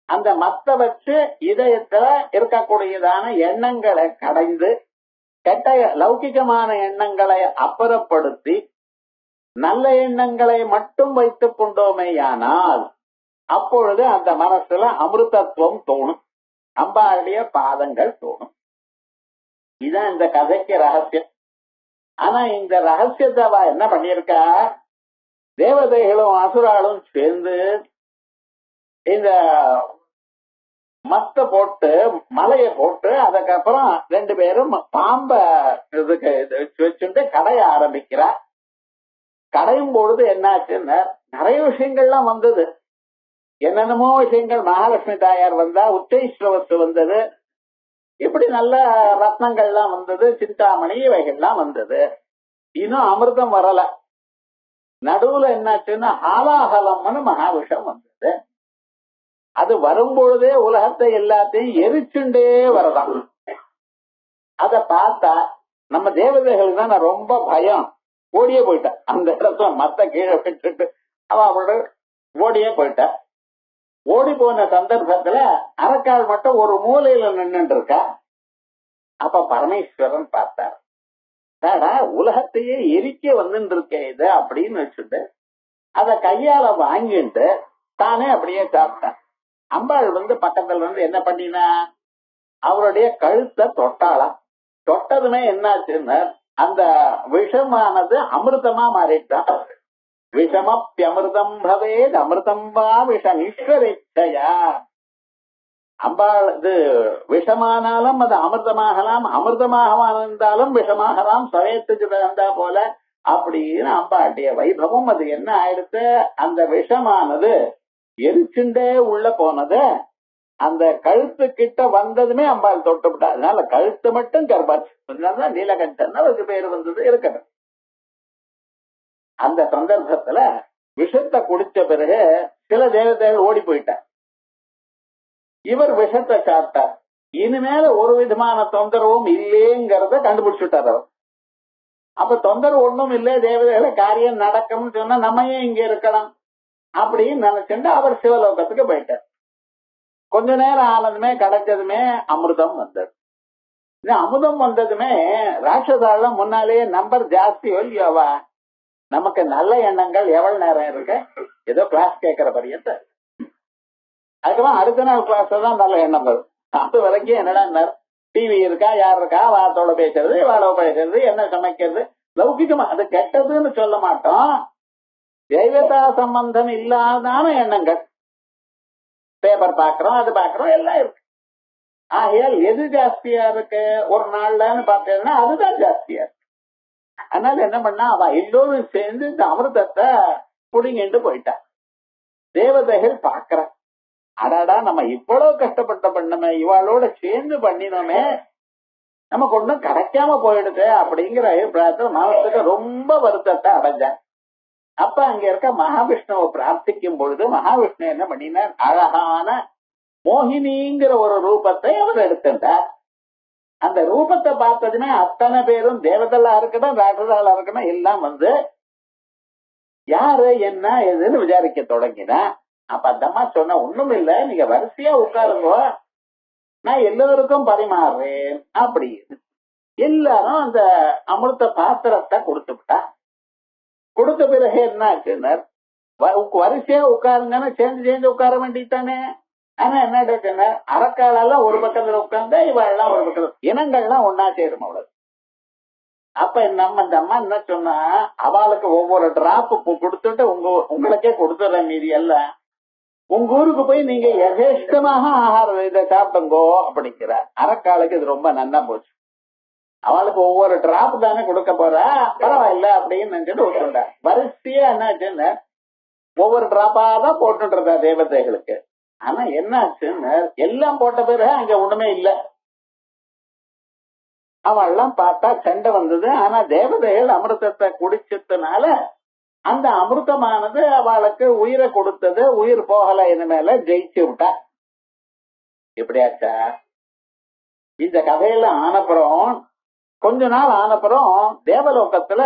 அந்த மத்த வச்சு இதயத்துல இருக்கக்கூடியதான எண்ணங்களை கடைந்து கெட்ட லௌகிகமான எண்ணங்களை அப்புறப்படுத்தி நல்ல எண்ணங்களை மட்டும் வைத்துக் கொண்டோமேயானால் அப்பொழுது அந்த மனசுல அமிர்தத்துவம் தோணும், அம்பாளுடைய பாதங்கள் தோணும். இதுதான் இந்த கதைக்கு ரகசியம். ஆனா இந்த ரகசியத்தை அவ என்ன பண்ணிருக்கா? தேவதைகளும் அசுராலும் சேர்ந்து இந்த மத்த போட்டு மலைய போட்டு அதுக்கப்புறம் 2 பேரும் பாம்ப இதுக்கு வச்சுட்டு கடைய ஆரம்பிக்கிறா. கடையும் பொழுது என்னாச்சுன்னா நிறைய விஷயங்கள்லாம் வந்தது. என்னென்னமோ விஷயங்கள். மகாலட்சுமி தாயார் வந்தா, உச்சைஸ்ரவத்து வந்தது, இப்படி நல்ல ரத்னங்கள்லாம் வந்தது, சிந்தாமணி இவைகள்லாம் வந்தது. இன்னும் அமிர்தம் வரல. நடுவுல என்னாச்சுன்னா ஹாலாஹலம்னு மகாவிஷம் வந்தது. அது வரும்பொழுதே உலகத்தை எல்லாத்தையும் எரிச்சுண்டே வரதான். அத பார்த்தா நம்ம தேவதைகள் தான் ரொம்ப பயம், ஓடியே போயிட்டா. அந்த இடத்துல மத்த கீழே விட்டுட்டு அவளோட ஓடியே போயிட்டா. ஓடி போன சந்தர்ப்பத்துல அரக்கால் மட்டும் ஒரு மூலையில நின்று இருக்கா. அப்ப பரமேஸ்வரன் பார்த்தார், உலகத்தையே எரிக்க வந்துட்டு இருக்க இது அப்படின்னு வச்சுட்டு அத கையால வாங்கிட்டு தானே அப்படியே சாப்பிட்டான். அம்பாள் பக்கத்துல என்ன பண்ணினா, அவருடைய கழுத்தை தொட்டாளாம். தொட்டதுமே என்னாச்சுன்னா அந்த விஷமானது அமிர்தமா மாறிட்டான். விஷமப்பியமிருதம் பவேத் அமிர்தம் வா விஷமீஸ்வரேச்சையா. அம்பாள் இது விஷமானாலும் அது அமிர்தமாகலாம், அமிர்தமாக இருந்தாலும் விஷமாகலாம், சவேத்து இருந்தா போல அப்படின்னு அம்பாட்டிய வைபவம். அது என்ன ஆயிடுத்து, அந்த விஷமானது எரிச்சுண்டே உள்ள போனது அந்த கழுத்து கிட்ட வந்ததுமே அம்பாள் தொட்டு விட்டா. அதனால கழுத்து மட்டும் கர்ப்பாச்சு. அதனாலதான் நீலகண்டன் அவருக்கு பேரு வந்தது இருக்கட்டும். அந்த சந்தர்ப்பத்துல விஷத்தை குடிச்ச பிறகு சில தேவதைகள் ஓடி போயிட்டார். இவர் விஷத்தை சாப்பிட்டார். இனிமேல ஒரு விதமான தொந்தரவும் இல்லேங்கிறத கண்டுபிடிச்சுட்டார் அவர். அப்ப தொந்தரவு ஒண்ணும் இல்லை, தேவதைகளை காரியம் நடக்கும்னு சொன்னா நம்ம ஏன் இங்க இருக்கலாம் அப்படின்னு நினைச்சுட்டு அவர் சிவலோகத்துக்கு போயிட்டார். கொஞ்ச நேரம் ஆனதுமே கிடைச்சதுமே அமிர்தம் வந்தது. அமிர்தம் வந்ததுமே ராட்சசால முன்னாலேயே நம்பர் ஜாஸ்தி இல்லையாவா, நமக்கு நல்ல எண்ணங்கள் எவ்வளவு நேரம் இருக்கு, ஏதோ கிளாஸ் கேட்கிற பரியத்த, அதுக்கெல்லாம் அடுத்த நாள் கிளாஸ் தான் நல்ல எண்ணம் வரும். அது வரைக்கும் என்னடா டிவி இருக்கா, யார் இருக்கா, வார்த்தோட பேசுறது, வாழ பேசுறது, என்ன சமைக்கிறது, லௌகிகமா. அது கெட்டதுன்னு சொல்ல மாட்டோம், தெய்வதா சம்பந்தம் இல்லாதான எண்ணங்கள். பேப்பர் பாக்குறோம், அது பாக்குறோம், எல்லாம் இருக்கு. ஆகையால் எது ஜாஸ்தியா இருக்கு ஒரு நாள்லன்னு பார்த்தேன்னா அதுதான் ஜாஸ்தியா இருக்கு. அதனால என்ன பண்ணா, அவ எல்லோரும் சேர்ந்து இந்த அமிர்தத்தை புடிங்கிட்டு போயிட்டா. தேவதைகள் பாக்குற, அடாடா நம்ம இவ்வளவு கஷ்டப்பட்ட பண்ணமே, இவாளோட சேர்ந்து பண்ணினோமே, நமக்கு ஒண்ணும் கிடைக்காம போயிடுது அப்படிங்கிற அபிப்பிராயத்துல மனசுக்கு ரொம்ப வருத்தத்தை அடைஞ்சார். அப்ப அங்க இருக்க மகாவிஷ்ணுவை பிரார்த்திக்கும் பொழுது மகாவிஷ்ணு என்ன பண்ணினார், அழகான மோகினிங்கிற ஒரு ரூபத்தை அவர் எடுத்துட்டார். அந்த ரூபத்தை பார்த்ததுமே அத்தனை பேரும் தேவதலா இருக்கட்டும் ராட்சசாலா இருக்கட்டும் எல்லாம் வந்து யாரு என்ன எதுன்னு விசாரிக்க தொடங்கினா. அப்ப அந்தம்மா சொன்ன, ஒண்ணும் இல்ல, நீங்க வரிசையா உட்காருங்க, நான் எல்லோருக்கும் பரிமாறுறேன் அப்படின்னு. எல்லாரும் அந்த அமிர்த பாத்திரத்தை கொடுத்து விட்டா. கொடுத்த பிறகு என்ன ஆச்சுன்னா, வரிசையா உட்காருங்கன்னு சேர்ந்து சேர்ந்து உட்கார வேண்டியதானே. ஆனா என்ன, அரக்காலெல்லாம் ஒரு பக்கத்துல உட்கார்ந்தா இவெல்லாம் ஒரு பக்கத்துல, இனங்கள்லாம் ஒன்னா சேரும் அவ்வளவு. அப்ப நம்ம இந்த அம்மா என்ன சொன்னா, அவளுக்கு ஒவ்வொரு டிராப் கொடுத்துட்டு உங்களுக்கே கொடுத்துடுற மீதி எல்லாம் உங்க ஊருக்கு போய் நீங்க யதேஷ்டமாக ஆகாரம் இதை சாப்பிடுங்கோ அப்படிங்கிற. அரக்காலுக்கு இது ரொம்ப நன்னா போச்சு. அவளுக்கு ஒவ்வொரு டிராப் தானே கொடுக்க போறா, பரவாயில்ல அப்படின்னு நினைச்சிட்டு விட்டுண்டா. வரிசையா என்னாச்சுன்னு ஒவ்வொரு டிராப்பா தான் போட்டுன்றதா தேவதைகளுக்கு. ஆனா என்ன ஆச்சுன்னு, எல்லாம் போட்ட பிறகு அங்க ஒண்ணுமே இல்ல. அவெல்லாம் பார்த்தா சண்டை வந்தது. ஆனா தேவதைகள் அமிர்தத்தை குடிச்சதுனால அந்த அமிர்தமானது அவளுக்கு உயிரை கொடுத்தது. உயிர் போகல, இனிமேல ஜெயிச்சு விட்டா. எப்படியாச்சா இந்த கதையில ஆனப்புறம் கொஞ்ச நாள் ஆனப்புறம் தேவலோகத்துல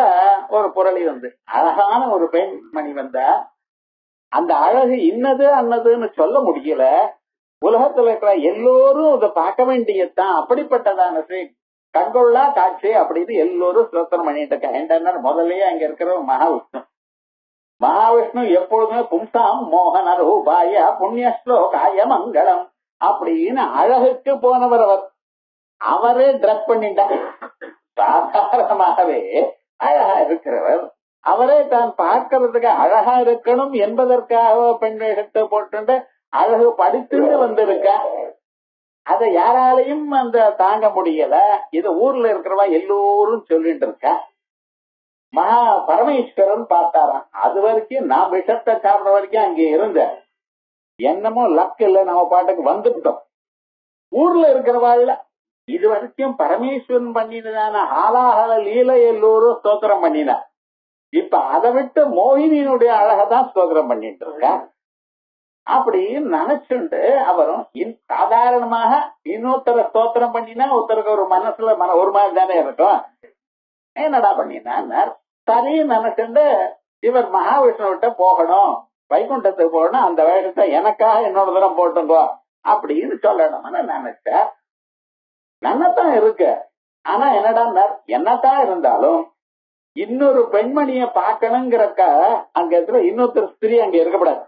ஒரு புரளி வந்து அழகான ஒரு பெண்மணி வந்தா. அந்த அழகு இன்னது அன்னதுன்னு சொல்ல முடியல. உலகத்துல இருக்கிற எல்லோரும் இதை பார்க்க வேண்டியதுதான். அப்படிப்பட்டதான கண்கொள்ளா காட்சி அப்படின்னு எல்லோரும் ஸ்தோத்திரம் பண்ணிட்டு இருக்காங்க. முதல்லயே அங்க இருக்கிற மகாவிஷ்ணு. மகாவிஷ்ணு எப்பொழுதுமே பும்சாம் மோகன ரூபாய புண்ணிய ஸ்லோகாய மங்களம் அப்படின்னு அழகுக்கு போனவர் அவர். அவரே டிரெஸ் பண்ணிட்டார். சாதாரணமாகவே அழகா இருக்கிறவர் அவரே தான் பார்க்கறதுக்கு அழகா இருக்கணும் என்பதற்காக பெண் வேஷத்தை போட்டு அழகு படித்துட்டு வந்திருக்க. அதை யாராலையும் அந்த தாங்க முடியல. இது ஊர்ல இருக்கிறவா எல்லோரும் சொல்லிட்டு இருக்க. மகா பரமேஸ்வரன் பார்த்தாராம். அது வரைக்கும் நான் விஷத்தை சாப்பிட வரைக்கும் அங்கே இருந்தேன். என்னமோ லக் இல்ல, நம்ம பாட்டுக்கு வந்துட்டோம். ஊர்ல இருக்கிறவாள்ல இது வரைக்கும் பரமேஸ்வரன் பண்ணினதான ஆலாகல லீலை எல்லோரும் ஸ்தோத்திரம் பண்ணினார். இப்ப அதை விட்டு மோகினியினுடைய அழகதான் ஸ்தோத்திரம் பண்ணிட்டு இருக்க அப்படின்னு நினைச்சுட்டு அவரும் சாதாரணமாக இன்னொருத்தர ஸ்தோத்திரம் பண்ணினா ஒருத்தருக்கு ஒரு மனசுல ஒரு மாதிரி தானே இருக்கும். என்னடா பண்ணினா சரி நினைச்சுட்டு இவர் மகாவிஷ்ணுவிட்ட போகணும், வைகுண்டத்துக்கு போகணும், அந்த வேஷத்தை எனக்காக இன்னொரு தரம் போட்டுங்கோ அப்படின்னு சொல்லணும்னு நினைச்சார். நன்னதான் இருக்கு. ஆனா என்னதான் இருந்தாலும் இன்னொரு பெண்மணிய பாக்கணுங்கிறக்க அங்க இருக்கிற இன்னொருத்தர் ஸ்திரீ அங்க இருக்கப்படாது.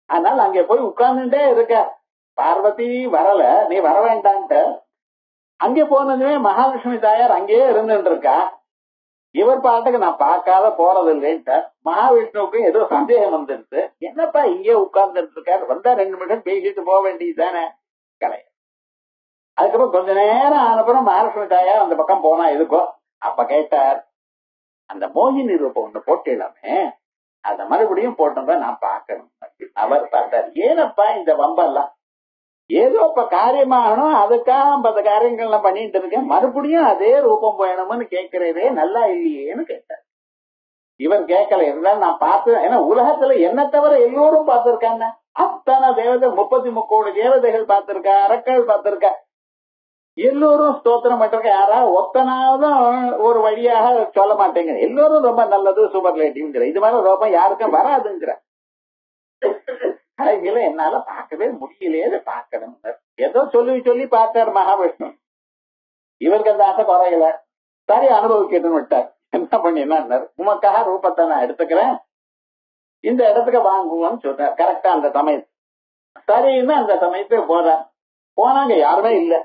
அதனால அங்க போய் உட்கார்ந்துட்டே இருக்க. பார்வதி வரல, நீ வர வேண்டான்ட்டு அங்கே போனதுமே மகாலட்சுமி தாயார் அங்கேயே இருந்துட்டு இருக்கா. இவர் பாட்டுக்கு நான் பார்க்காத போறது இல்லைன்ட்டு மகாவிஷ்ணுவுக்கு ஏதோ சந்தேகம் வந்துருச்சு. என்னப்பா இங்கே உட்கார்ந்துட்டு இருக்காரு, வந்தா 2 நிமிஷம் பேசிட்டு போக வேண்டியது தானே, கிடையாது. அதுக்கப்புறம் கொஞ்ச நேரம் ஆனப்புறம் மகாலட்சுமி தாயா அந்த பக்கம் போனா எதுக்கோ அப்ப கேட்டார், அந்த மோகினி ரூபம் ஒண்ணு போட்டிடலாமே, அத மறுபடியும் போட்டோம் நான் பாக்கணும். அவர் பார்த்தார், ஏனப்பா இந்த வம்பெல்லாம், ஏதோ இப்ப காரியமாகணும் அதுக்காக 50 காரியங்கள் நான் பண்ணிட்டு இருக்கேன், மறுபடியும் அதே ரூபம் போயணும்னு கேட்கிறதே நல்லா இல்லையேன்னு கேட்டார். இவர் கேட்கல, இருந்தாலும் நான் பார்த்து, ஏன்னா உலகத்துல என்ன தவிர எல்லோரும் பார்த்திருக்காங்க, அத்தனை தேவதை 33 கோடி தேவதைகள் பார்த்திருக்கா, அரக்கள் பார்த்திருக்கா, எல்லோரும் ஸ்தோத்திரம் பண்றக்க, யாராவது ஒத்தனாவதும் ஒரு வழியாக சொல்ல மாட்டேங்க, எல்லோரும் ரொம்ப நல்லது சூப்பர்லேட்டிவ்ங்கிற, இது மாதிரி ரூபம் யாருக்கும் வராதுங்கிற. கடைசியில என்னால பார்க்கவே முடியலையே, பார்க்கணும். ஏதோ சொல்லி பார்த்தார் மகாவிஷ்ணு. இவருக்கு அந்த ஆசை குறையல, சரி அனுபவிக்கணும்னு விட்டார். என்ன பண்ணினார், உமக்காக ரூபத்தை நான் எடுத்துக்கிறேன், இந்த இடத்துக்கு வாங்குவோம்னு சொன்னார். கரெக்டா அந்த சமயத்து சரின்னு அந்த சமயத்துக்கு போறார். போனாங்க, யாருமே இல்ல.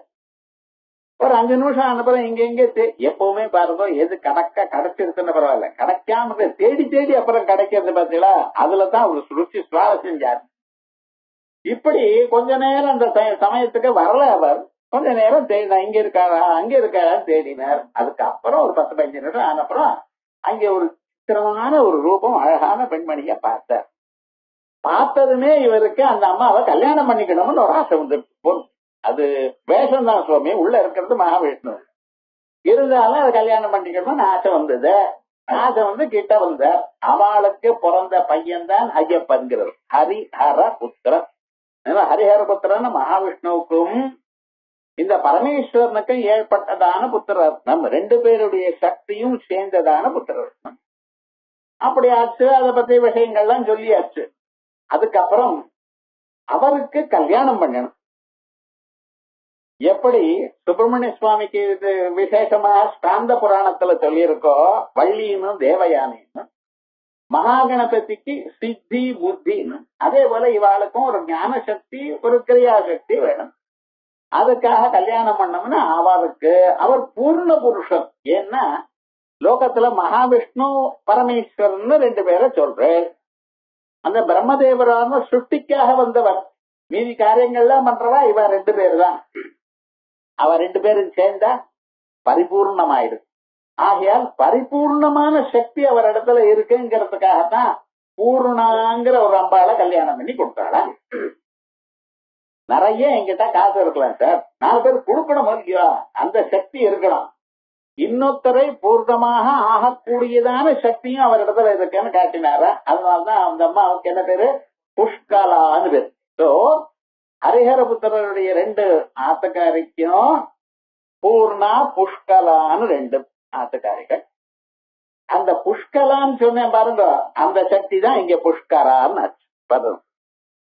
ஒரு 5 நிமிஷம் அனுப்புறேன், இங்க எங்க எப்பவுமே பாருங்க, எது கிடைச்சிருக்குன்னு பரவாயில்ல, கிடைக்காம தேடி அப்புறம் கிடைக்கிறது பார்த்தீங்களா, அதுலதான் ஒரு ருச்சி சுவாரஸ்யம் ஜாஸ்தி. இப்படி கொஞ்ச நேரம் அந்த சமயத்துக்கு வரல. அவர் கொஞ்ச நேரம் தேடினார், இங்க இருக்காரா அங்க இருக்காரான்னு தேடினார். அதுக்கப்புறம் ஒரு 10-15 நிமிஷம் ஆனப்புறம் அங்க ஒரு சித்திரமான ஒரு ரூபம், அழகான பெண்மணிய பார்த்தார். பார்த்ததுமே இவருக்கு அந்த அம்மாவை கல்யாணம் பண்ணிக்கணும்னு ஒரு ஆசை வந்து, அது வேஷம் தான் சுவாமி, உள்ள இருக்கிறது மகாவிஷ்ணு, இருந்தாலும் அதை கல்யாணம் பண்ணிக்கணும்னு ஆசை வந்தது. ஆசை வந்து கிட்ட வந்த, அவளுக்கு பிறந்த பையன் தான் ஐயப்பன்கிறது, ஹரிஹர புத்திரன். ஹரிஹர புத்திரன் மகாவிஷ்ணுவுக்கும் இந்த பரமேஸ்வரனுக்கும் ஏற்பட்டதான புத்திரரத்னம், 2 பேருடைய சக்தியும் சேர்ந்ததான புத்திரரத்னம். அப்படி ஆச்சு. அதை பத்தி விஷயங்கள்லாம் சொல்லியாச்சு. அதுக்கப்புறம் அவருக்கு கல்யாணம் பண்ணணும். எப்படி சுப்பிரமணிய சுவாமிக்கு இது விசேஷமா ஸ்காந்த புராணத்துல சொல்லியிருக்கோ, வள்ளின்னு தேவயானின்னு, மகாகணபதிக்கு சித்தி புத்தின்னு, அதே போல இவாளுக்கும் ஒரு ஞான சக்தி ஒரு கிரியா சக்தி வேணும். அதுக்காக கல்யாணம் பண்ணோம்னா அவருக்கு அவர் பூர்ண புருஷன். ஏன்னா லோகத்துல மகாவிஷ்ணு பரமேஸ்வரன் 2 பேரை சொல்றேன். அந்த பிரம்மதேவரான சுட்டிக்காக வந்தவர், மீதி காரியங்கள்லாம் பண்றவா இவ 2 பேர் தான். அவ 2 பேரும் சேர்ந்தா பரிபூர்ணமாயிடும். ஆகையால் பரிபூர்ணமான சக்தி அவர் இடத்துல இருக்குங்கிறதுக்காகத்தான் பூர்ணாங்கிற ஒரு அம்பாளை கல்யாணம் பண்ணி கொடுத்தாளா. நிறைய என்கிட்ட காசு இருக்கலாம் சார், 4 பேர் கொடுக்கணும் இல்லையா, அந்த சக்தி இருக்கணும். இன்னொருத்தரை பூர்ணமாக ஆகக்கூடியதான சக்தியும் அவர் இடத்துல இருக்குன்னு காட்டினாரா. அதனால்தான் அந்த அம்மா அவருக்கு என்ன பேரு, புஷ்கலான்னு பேரு. சோ ஹரிஹரபுத்திரருடைய 2 ஆத்துக்காரிக்கும் பூர்ணா புஷ்கலான்னு 2 ஆத்துக்காரிகள். அந்த புஷ்கலான்னு சொன்னேன் பாருங்க, அந்த சக்தி தான் இங்க புஷ்கரான்னு ஆச்சு.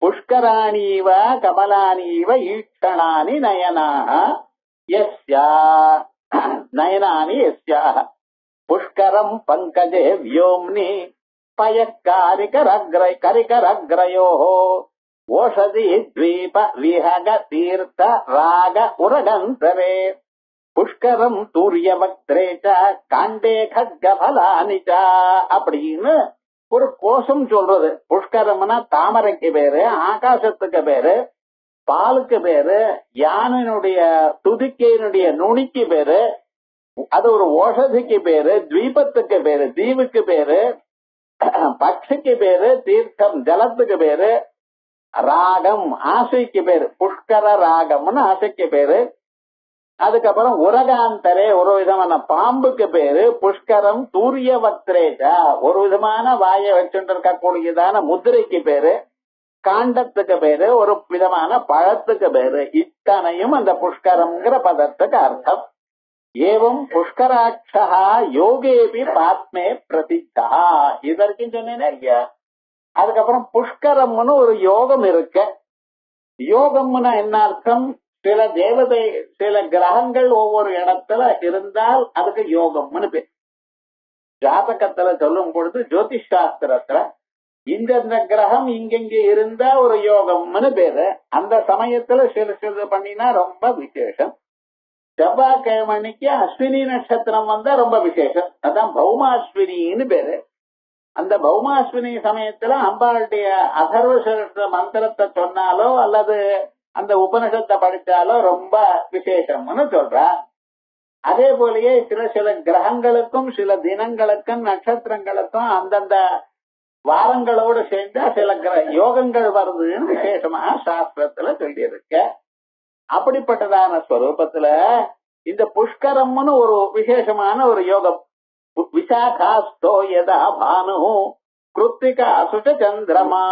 புஷ்கராணீவ கமலானீவ ஈக்ஷணானி நயனாக யஸ்யா நயனானி யஸ்யாஹ புஷ்கரம் பங்கஜே வியோம்னி பயக்காரிகரக்ரயோः ஓஷதி த்வீப விஹக தீர்த்த ராக உரகந்தரே புஷ்கரம் தூரியவக்திரே ச காண்டே கட்கபலானி ச அப்படின்னு ஒரு கோஷம் சொல்றது. புஷ்கரம்னா தாமரைக்கு பேரு, ஆகாசத்துக்கு பேரு, பாலுக்கு பேரு, யானையினுடைய துதிக்கையினுடைய நுனிக்கு பேரு, அது ஒரு ஓஷதிக்கு பேரு, தீபத்துக்கு பேரு, தீவுக்கு பேரு, பட்சிக்கு பேரு, தீர்த்தம் ஜலத்துக்கு பேரு, ராகம் ஆசைக்கு பேரு, புஷ்கர ராகம்னு ஆசைக்கு பேரு. அதுக்கப்புறம் உரகாந்தரே ஒரு விதமான பாம்புக்கு பேரு, புஷ்கரம் தூரிய வக்திரேஜா ஒரு விதமான வாயை வச்சுட்டு இருக்கக்கூடியதான முதிரைக்கு பேரு, காண்டத்துக்கு பேரு, ஒரு விதமான பழத்துக்கு பேரு. இத்தனையும் அந்த புஷ்கரம்ங்கிற பதத்துக்கு அர்த்தம். ஏவம் புஷ்கராட்சா யோகேபி பாத்மே பிரசித்தா, இதற்கும் சொன்னேன் இல்லையா. அதுக்கப்புறம் புஷ்கரம்னு ஒரு யோகம் இருக்கு. யோகம்னா என்ன அர்த்தம், சில தேவதை சில கிரகங்கள் ஒவ்வொரு இடத்துல இருந்தால் அதுக்கு யோகம்னு பேர். ஜாதகத்துல சொல்லும் பொழுது ஜோதிஷ் சாஸ்திரத்துல இந்த கிரகம் இங்கெங்க இருந்தா ஒரு யோகம்னு பேரு. அந்த சமயத்துல சில பண்ணினா ரொம்ப விசேஷம். செவ்வாய்க்கிழமைக்கு அஸ்வினி நட்சத்திரம் வந்தா ரொம்ப விசேஷம். அதான் பௌமாஸ்வினின்னு பேரு. அந்த பௌமாஸ்வினி சமயத்துல அம்பாளுடைய அதர்வ மந்திரத்தை சொன்னாலோ அல்லது அந்த உபனிஷத்தை படிச்சாலோ ரொம்ப விசேஷம்னு சொல்றா. அதே போலயே சில கிரகங்களுக்கும் சில தினங்களுக்கும் நட்சத்திரங்களுக்கும் அந்தந்த வாரங்களோடு சேர்ந்தா சில யோகங்கள் வருதுன்னு விசேஷமா சாஸ்திரத்துல சொல்லி இருக்க. அப்படிப்பட்டதான ஸ்வரூபத்துல இந்த புஷ்கரம்னு ஒரு விசேஷமான ஒரு யோகம். விசாகாஸ்தோ யதா பானு கிருத்திகாசு சந்திரமா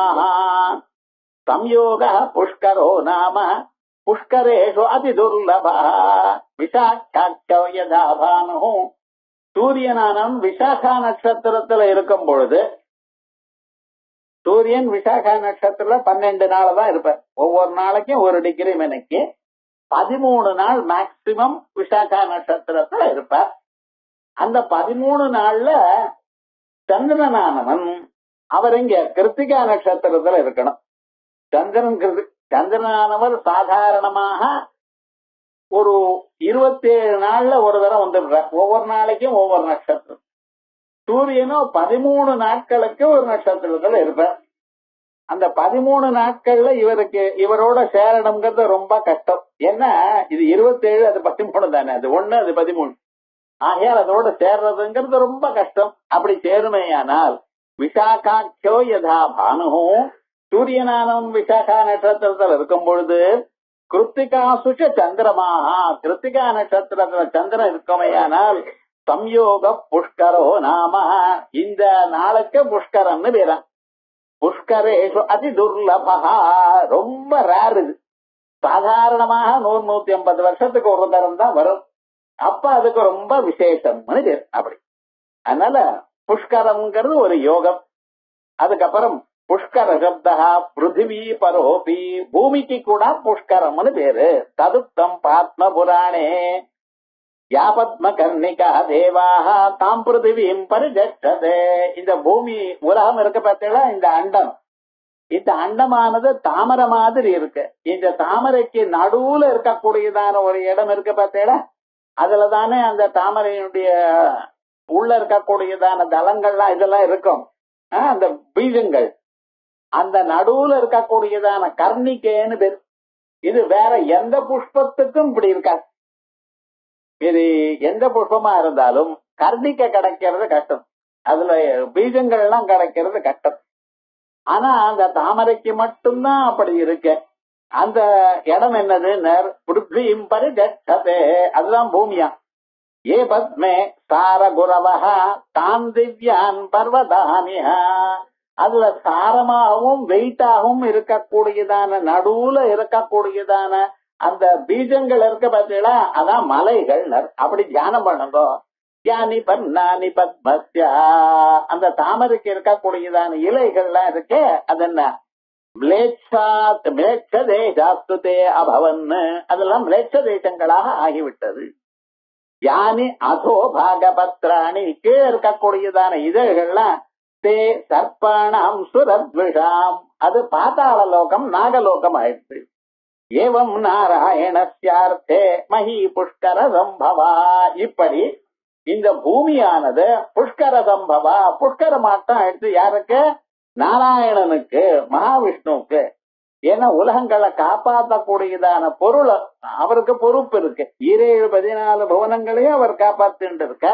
சம்யோக புஷ்கரோ நாம புஷ்கரேஷு அதி துர்லபா. விசாகாச்சோ யதா பானு சூரியனானம் விசாகா நட்சத்திரத்துல இருக்கும் பொழுது, சூரியன் விசாகா நட்சத்திரத்துல 12 நாள் தான் இருப்பார். ஒவ்வொரு நாளைக்கும் 1 டிகிரி மணிக்கு 13 நாள் மேக்சிமம் விசாகா நட்சத்திரத்துல இருப்பார். அந்த 13 நாள்ல சந்திரனானவன் அவர் இங்க கிருத்திகா நட்சத்திரத்துல இருக்கணும். சந்திரனானவர் சாதாரணமாக ஒரு 27 நாள்ல ஒரு தடவை வந்துடுறார். ஒவ்வொரு நாளைக்கும் ஒவ்வொரு நட்சத்திரம். சூரியனும் 13 நாட்களுக்கு ஒரு நட்சத்திரத்துல இருப்பார். அந்த 13 நாட்கள்ல இவரோட சேரணுங்கிறது ரொம்ப கஷ்டம். ஏன்னா இது 27, அது 13 தானே, அது 1, அது 13. ஆகையால் அதோட சேர்றதுங்கிறது ரொம்ப கஷ்டம். அப்படி சேருமையானால் விசாகாட்சோ யதா பானு சூரியனானவன் விசாகா நட்சத்திரத்தில் இருக்கும் பொழுது கிருத்திகாசுஷ சந்திரமாக கிருத்திகா நட்சத்திரத்துல சந்திரன் இருக்குமையானால் சம்யோக புஷ்கரோ நாம இந்த நாளுக்கு புஷ்கரம்னு பேரா. புஷ்கரேஷு அதி துர்லபா ரொம்ப ரேர். இது சாதாரணமாக 100-150 வருஷத்துக்கு ஒரு தரம் தான் வரும். அப்ப அதுக்கு ரொம்ப விசேஷம்னு பேர். அப்படி அதனால புஷ்கரம்ங்கிறது ஒரு யோகம். அதுக்கப்புறம் புஷ்கர சப்தா பிருத்திவி பரோபி பூமிக்கு கூட புஷ்கரம்னு பேரு. ததுப்தம் பாத்ம புராணே யாபத்ம கர்ணிகா தேவாக தாம் பிருத்திவியும் பரிஜட்டதே. இந்த பூமி உலகம் இருக்க பார்த்தீங்களா, இந்த அண்டம், இந்த அண்டமானது தாமரை மாதிரி இருக்கு. இந்த தாமரைக்கு நடுவுல இருக்கக்கூடியதான ஒரு இடம் இருக்கு பார்த்தீங்களா, அதுலதானே அந்த தாமரையினுடைய உள்ள இருக்கக்கூடியதான தளங்கள்லாம் இதெல்லாம் இருக்கும், அந்த பீஜங்கள். அந்த நடுவுல இருக்கக்கூடியதான கர்ணிக்கைன்னு பேர். இது வேற எந்த புஷ்பத்துக்கும் இப்படி இருக்காது. இது எந்த புஷ்பமா இருந்தாலும் கர்ணிக்கை கிடைக்கிறது கஷ்டம், அதுல பீஜங்கள் எல்லாம் கிடைக்கிறது கஷ்டம். ஆனா அந்த தாமரைக்கு மட்டும்தான் அப்படி இருக்கு. அந்த இடம் என்னது, பிருத்விம் பரிஜட்டதே, அதுதான் பூமியா. ஏ பத்மே சார குரவஹா தான் திவ்யான் பர்வதானியா, அதுல சாரமாகவும் வெயிட்டாகவும் இருக்கக்கூடியதான நடுவுல இருக்கக்கூடியதான அந்த பீஜங்கள் இருக்க பார்த்தீங்களா, அதான் மலைகள். அப்படி தியானம் பண்ணுங்க. யானி பன்னானி பத்மஸ்யா, அந்த தாமரைக்கு இருக்கக்கூடியதான இலைகள்லாம் இருக்கே, அது என்ன தேசாஸ்துதே அபவன், அதெல்லாம் மிளேச்ச தேசங்களாக ஆகிவிட்டது. யானி அதோ பாகபத்ராணி, கீழே இருக்கக்கூடியதான இதழ்கள்லாம் தே சர்ப்பாணாம் சுரத்விஷாம், அது பாதாள லோகம் நாகலோகம் ஆயிடுச்சு. ஏவம் நாராயணஸ்யார்த்தே மகி புஷ்கர சம்பவா, இப்படி இந்த பூமியானது புஷ்கர சம்பவா புஷ்கரமாட்டம் ஆயிடுச்சு. யாருக்கு? நாராயணனுக்கு, மகாவிஷ்ணுவுக்கு. ஏன்னா உலகங்களை காப்பாற்றக்கூடியதான பொருள் அவருக்கு பொறுப்பு இருக்கு. 17-14 புவனங்களையும் அவர் காப்பாத்திட்டு இருக்க.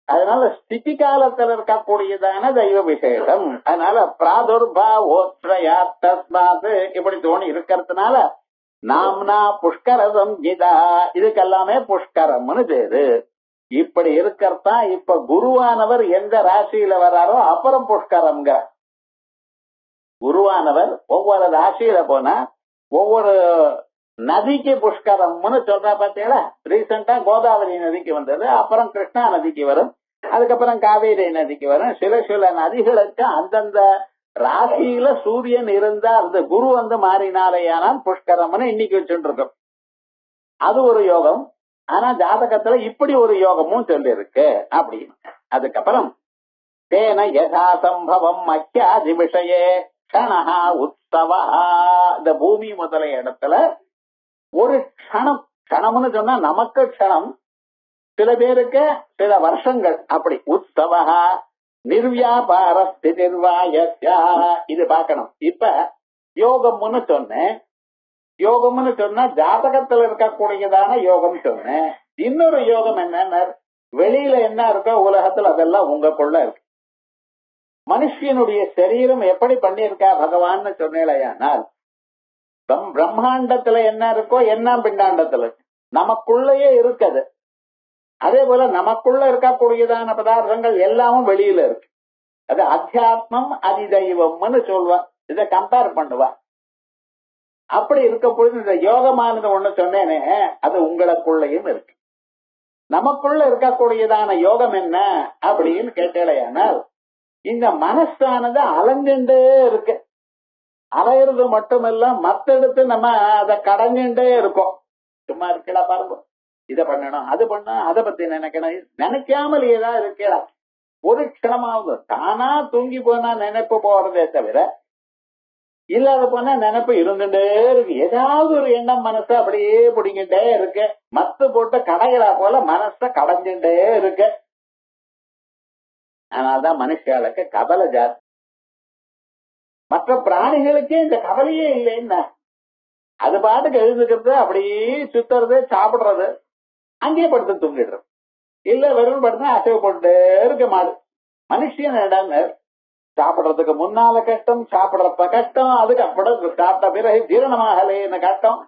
அதனால ஸ்திதி காலத்துல இருக்கக்கூடியதான தெய்வ விசேஷம். அதனால பிராதுர்பாவோத்ரயா தஸ்மாத் இப்படி தோணி இருக்கிறதுனால நாம்னா புஷ்கர சம்ஹிதா, இதுக்கெல்லாமே புஷ்கரம்னு பேரு. இப்படி இருக்கிறதா இப்ப குருவானவர் எந்த ராசியில வராரோ அப்புறம் புஷ்கரம்ங்க. குருவானவர் ஒவ்வொரு ராசியில போனா ஒவ்வொரு நதிக்கு புஷ்கரம்னு சொல்றா பாத்தீங்களா. ரீசெண்டா கோதாவரி நதிக்கு வந்தது, அப்புறம் கிருஷ்ணா நதிக்கு வரும், அதுக்கப்புறம் காவேரி நதிக்கு வரும். சில நதிகளுக்கு அந்தந்த ராசியில சூரியன் இருந்தா அந்த குரு வந்து மாறினாலேயானால் புஷ்கரம்னு இன்னைக்கு வச்சுட்டு இருக்கோம். அது ஒரு யோகம். ஆனா ஜாதகத்துல இப்படி ஒரு யோகமும் சொல்லி இருக்கு அப்படி. அதுக்கப்புறம் தேன யதா சம்பவம் அக்கியாதி விஷயே க்ஷணஹா உத்சவா, இந்த பூமி முதலிய இடத்துல ஒரு க்ஷணம் க்ஷணம்னு சொன்னா நமக்கு க்ஷணம், சில பேருக்கு சில வருஷங்கள். அப்படி உற்சவா நிர்வியாபார ஸ்திதிர்வாயஸ்யா இது பார்க்கணும். இப்ப யோகம்னு சொன்னேன். யோகம்னு சொன்னா ஜாதகத்துல இருக்கக்கூடியதான யோகம் சொன்னேன். இன்னொரு யோகம் என்னன்னா வெளியில என்ன இருக்கோ உலகத்துல அதெல்லாம் உங்களுக்குள்ள இருக்கு. மனுஷனுடைய சரீரம் எப்படி பண்ணியிருக்கா பகவான் சொன்னேலையானால் பிரம்மாண்டத்துல என்ன இருக்கோ என்ன பிண்டாண்டத்துல நமக்குள்ளேயே இருக்குது. அதே போல நமக்குள்ள இருக்கக்கூடியதான பதார்த்தங்கள் எல்லாமும் வெளியில இருக்கு. அது அத்தியாத்மம் அதிதெய்வம்னு சொல்வா. இதை கம்பேர் பண்ணுவா. அப்படி இருக்க பொழுது இந்த யோகமானது ஒண்ணு சொன்னேனே அது உங்களுக்குள்ளேயும் இருக்கு. நமக்குள்ள இருக்கக்கூடியதான யோகம் என்ன அப்படின்னு கேட்டேனால் இந்த மனசானது அலைஞ்சுட்டே இருக்கு. அலையிறது மட்டுமல்ல மத்தெடுத்து நம்ம அதை கடஞ்சுட்டே இருக்கோம். சும்மா இருக்கடா பாருங்க, இதை பண்ணணும் அது பண்ணணும் அதை பத்தி நினைக்கணும், நினைக்காமல் ஏதாவது இருக்கடா. ஒரு க்ஷணமாவது தானா தூங்கி போனா நினைப்பு போறதே தவிர இல்லாத போனா நினைப்பு இருந்துட்டே இருக்கு. ஏதாவது ஒரு எண்ணம் மனசை அப்படியே பிடிங்கிட்டே இருக்கு. மத்து போட்டு கடைகளா போல மனச கடைஞ்சுட்டே இருக்கு. அதனால்தான் மனுஷாளுக்கு கவலை ஜாஸ்தி. மற்ற பிராணிகளுக்கே இந்த கவலையே இல்லைன்னா அது பாட்டுக்கு எழுதுக்கிறது, அப்படியே சுத்துறது, சாப்பிடுறது, அங்கேயே படுத்து தூங்கிடுறது. இல்ல வெறும் படுத்தா அசைவப்பட்டு இருக்க மாடு. மனுஷன் இடம் சாப்பிடுறதுக்கு முன்னால கஷ்டம், சாப்பிடுறப்ப கஷ்டம், அதுக்கு அப்புறம் சாப்பிட்ட பிறகு ஜீரணமாகலைன்னு கஷ்டம்,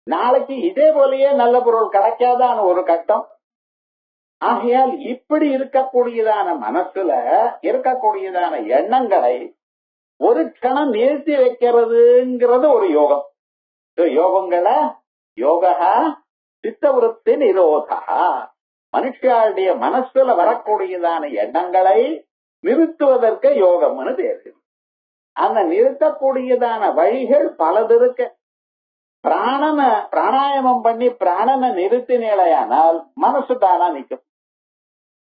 நாளைக்கு இதே போலயே நல்ல பொருள் கிடைக்காதான ஒரு கஷ்டம். ஆகையால் இப்படி இருக்கக்கூடியதான மனசுல இருக்கக்கூடியதான எண்ணங்களை ஒரு கணம் நிறுத்தி வைக்கிறதுங்கிறது ஒரு யோகம். யோகங்களை யோகா சித்தவருத்தி நிரோதா, மனுஷனுடைய மனசுல வரக்கூடியதான எண்ணங்களை நிறுத்துவதற்கு யோகம்னு பேரு. அந்த நிறுத்தக்கூடியதான வழிகள் பலது இருக்கு. பிராணாயாமம் பண்ணி பிராணனை நிறுத்தினேலையானால் மனசு தானா நிற்கும்.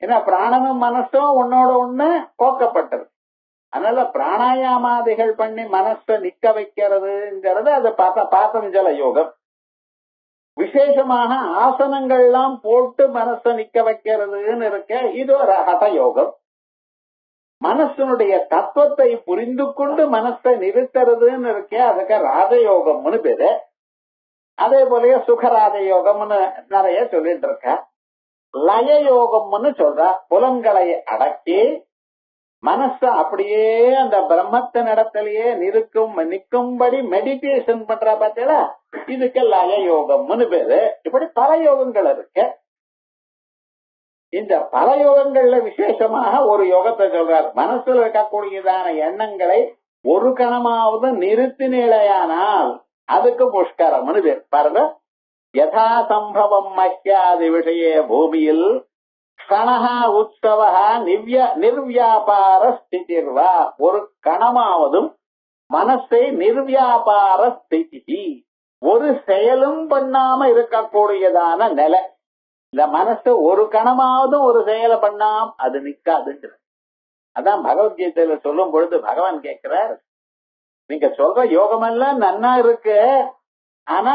ஏன்னா பிராணனும் மனசும் ஒன்னோட ஒண்ணு கோக்கப்பட்டது. அதனால பிராணாயாமாதிகள் பண்ணி மனசை நிக்க வைக்கிறதுங்கிறது அது பாதஞ்சல யோகம். விசேஷமாக ஆசனங்கள் எல்லாம் போட்டு மனசை நிக்க வைக்கிறதுன்னு இருக்க, இது ஒரு ஹட யோகம். மனசனுடைய தத்துவத்தை புரிந்து கொண்டு மனசை நிறுத்துறதுன்னு இருக்க, அதுக்கு ராஜயோகம்னு பேரு. அதே போலயே சுகராஜ யோகம்னு நிறைய சொல்லிட்டு இருக்க. லய யோகம்னு சொல்ற, புலன்களை அடக்கி மனச அப்படியே அந்த பிரம்மத்தின் இடத்திலேயே நிற்கும்படி மெடிடேஷன் பண்ற பார்த்தீங்களா, இதுக்கு லய யோகம்னு பேரு. இப்படி பல யோகங்கள் இருக்கு. இந்த பல யோகங்கள்ல விசேஷமாக ஒரு யோகத்தை சொல்றார். மனசுல இருக்கக்கூடியதான எண்ணங்களை ஒரு கணமாவது நிறுத்தினேலையானால் அதுக்கு புஷ்கரம்னு பேர். பாருங்க, யதா சம்பவம் மஹ்யாதி விஷய பூமியில் கணஹா உற்சவஹா நிர்வியாபார ஸ்திதிர்வா, ஒரு கணமாவதும் மனசை நிர்வியாபார ஸ்திதி, ஒரு செயலும் பண்ணாம இருக்கக்கூடியதான நிலை. இந்த மனசு ஒரு கணமாவது ஒரு செயலை பண்ணாம அது நிக்காதுங்கிற. அதான் பகவத்கீதையில சொல்லும் பொழுது பகவான் கேட்கிறார், நீங்க சொல்ற யோகம் எல்லாம் நன்னா இருக்கு, ஆனா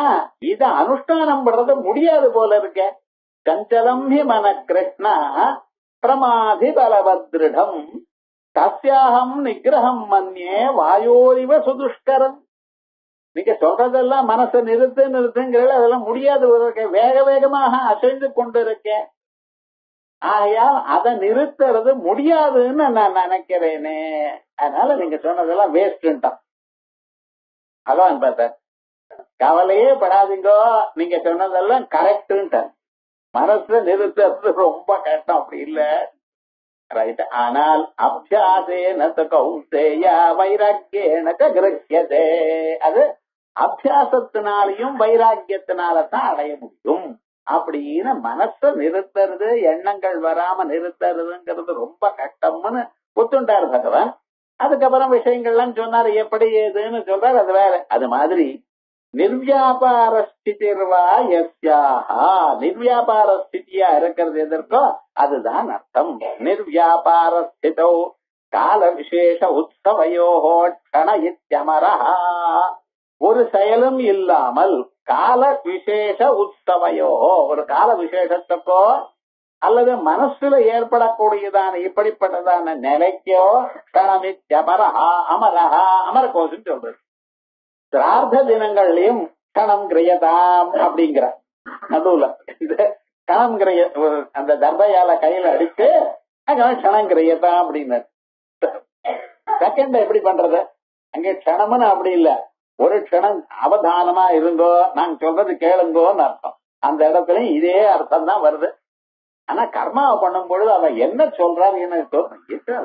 இத அனுஷ்டானம் பண்றது முடியாது போல இருக்க. சஞ்சலம் ஹி மன கிருஷ்ணா பிரமாதி பலவத்ருடம் தஸ்யாஹம் நிகிரகம் மன்யே வாயோரிவ சுதுஷ்கரம். நீங்க சொல்றதெல்லாம் மனசை நிறுத்துங்கிறத அதெல்லாம் முடியாது போல இருக்க, வேக வேகமாக அசைந்து கொண்டு இருக்க. ஆகையால் அதை நிறுத்துறது முடியாதுன்னு நான் நினைக்கிறேனே. அதனால நீங்க சொன்னதெல்லாம் வேஸ்ட்ன்ட்டான் பகவான். பார்த்த கவலையே படாதீங்கோ, நீங்க சொன்னதெல்லாம் கரெக்ட். மனசை நிறுத்துறது ரொம்ப கஷ்டம், அப்படி இல்ல ரைட். ஆனால் அபியாசேன கௌசேய வைராக்கியேன கிரஹ்யதே, அது அபியாசத்தினாலையும் வைராக்கியத்தினாலதான் அடைய முடியும். அப்படின்னு மனசை நிறுத்துறது, எண்ணங்கள் வராம நிறுத்துறதுங்கிறது ரொம்ப கஷ்டம்னு ஒத்துண்டாரு பகவான். அதுக்கப்புறம் விஷயங்கள்லாம் சொன்னாரு, எப்படி ஏதுன்னு சொல்றாரு, அது வேற. அது மாதிரி நிர்வியாபார ஸ்திதிர்வா யஸ்யாஹா, நிர்வியாபார ஸ்திதியா இருக்கிறது எதற்கோ அதுதான் அர்த்தம். நிர்வியாபார ஸ்திதோ கால விசேஷ உற்சவயோஹோ க்ஷண இத்யமரஹா, ஒரு செயலும் இல்லாமல் கால விசேஷ உற்சவையோ ஒரு கால விசேஷத்துக்கோ அல்லது மனசுல ஏற்படக்கூடியதான இப்படிப்பட்டதான நிலைக்கோ கணமித்யமரஹா அமரஹா அமர கோஷம் சொல்றது. சிரார்த்த தினங்கள்லயும் கணம் கிரியதாம் அப்படிங்கிற நடுவுல இந்த கணம் கிரிய அந்த தர்பையால கையில அடிச்சு கணம் கிரியதாம் அப்படின்னு. செகண்ட் எப்படி பண்றது? அங்கே க்ஷணம்னு அப்படி இல்ல, ஒரு க்ஷணம் அவதானமா இருங்கோ, நாங்க சொல்றது கேளுங்கோன்னு அர்த்தம். அந்த இடத்துல இதே அர்த்தம் தான் வருது. ஆனா கர்மாவை பண்ணும் பொழுது அவன் என்ன சொல்றாரு எனக்கு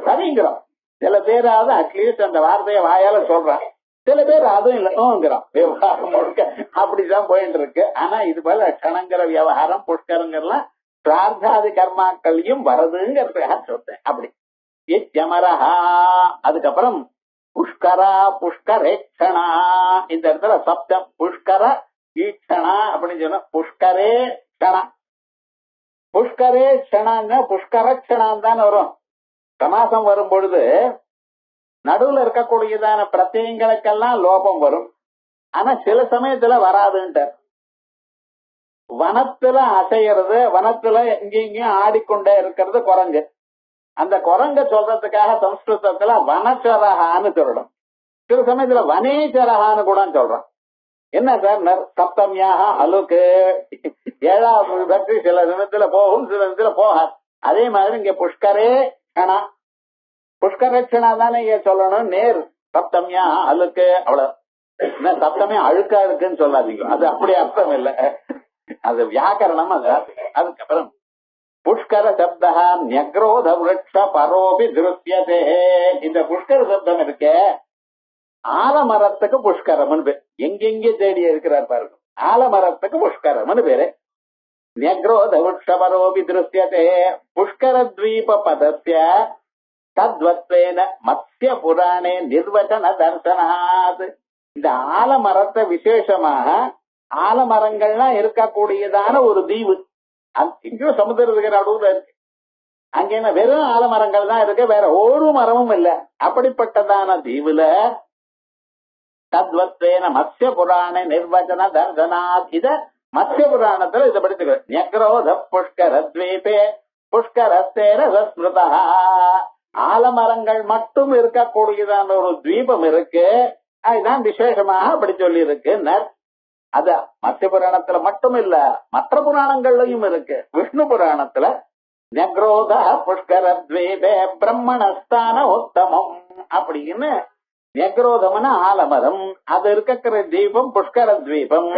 சரிங்கிறான். சில பேராவது அட்லீஸ்ட் அந்த வார்த்தையை வாயால சொல்றான், சில பேர் அதுவும் இல்லைங்கிறான். விவகாரம் முழுக்க அப்படிதான் போயிட்டு இருக்கு. ஆனா இது போல க்ஷணங்கிற விவகாரம் புஷ்கரங்கெல்லாம் பிரார்த்தாதி கர்மாக்களையும் வருதுங்கிறதுக்காக சொல்றேன். அப்படி யமரஹா. அதுக்கப்புறம் புஷ்கரா புஷ்கரேக்ஷணா. இந்த இடத்துல சப்தம் புஷ்கர ஈக்ஷணா அப்படின்னு சொன்னா புஷ்கரே க்ஷணா. புஷ்கரே க்ஷணாங்க புஷ்கர க்ஷணான் தான் வரும். சமாசம் வரும் பொழுது நடுவுல இருக்கக்கூடியதான பிரத்யங்களுக்கெல்லாம் லோபம் வரும். ஆனா சில சமயத்துல வராதுன்ட்டு. வனத்துல அசைகிறது, வனத்துல இங்கேயும் ஆடிக்கொண்டே இருக்கிறது குரங்கு. அந்த குரங்க சொல்றதுக்காக சம்ஸ்கிருதத்துல வனச்சரகான்னு சொல்லணும். சில சமயத்துல வனேச்சரகான்னு கூட சொல்றான். என்ன சார் சப்தமியாக அலுக்கு 7வது விபக்தி சில சமயத்துல போகும், சில சமயத்துல போகாது. அதே மாதிரி இங்க புஷ்கரே கணா புஷ்கரட்சணா தானே இங்க சொல்லணும். நேர் சப்தமியா அழுக்கு அவ்வளவு. சப்தமே அழுக்கா இருக்குன்னு சொல்லாதீங்க, அது அப்படி அர்த்தம் இல்ல, அது வியாக்கரணம். அது அதுக்கப்புறம் புஷ்கர சப்தா ன்யக்ரோத விருட்ச பரோபி திருஷ்யதே. இந்த புஷ்கர சப்தம் இருக்க ஆலமரத்துக்கு புஷ்கரம்னு பேர். எங்கெங்கே தேடி இருக்கிறார் பாருங்க. ஆலமரத்துக்கு புஷ்கரம்னு பேரு. ன்யக்ரோத விருட்ச பரோபி திருஷ்யதே. புஷ்கர த்வீப பதஸ்ய தத்வத்வேன மத்ய புராணே நிர்வச்சன தர்சனாத். இந்த ஆலமரத்தை விசேஷமாக ஆலமரங்கள்லாம் இருக்கக்கூடியதான ஒரு தீவு இங்கேயும் சமுதிரத்துக்கு நடுவுல இருக்கு. அங்க என்ன வெறும் ஆலமரங்கள் தான் இருக்கு, வேற ஒரு மரமும் இல்ல. அப்படிப்பட்டதான தீவுல தத்வத்வேன மத்ய புராண நிர்வச்சன தர்சனாத். இத மத்ய புராணத்துல இதை படிச்சுக்கிறேன். ன்யக்ரோத புஷ்கர த்வீபே புஷ்கரஸ்தேன சஸ்மிருதா. ஆலமரங்கள் மட்டும் இருக்கக்கூடியதான ஒரு தீபம் இருக்கு, அதுதான் விசேஷமாக அப்படி சொல்லி இருக்கு. அத மத்திய புராணத்துல மட்டும் இல்ல, மற்ற புராணங்கள்லயும் இருக்கு. விஷ்ணு புராணத்துல ன்யக்ரோத புஷ்கர த்வீபே பிரம்மணஸ்தான உத்தமம் அப்படின்னு. ன்யக்ரோதம்னா ஆலமரம், அது இருக்கிற தீபம் புஷ்கர தீபம்.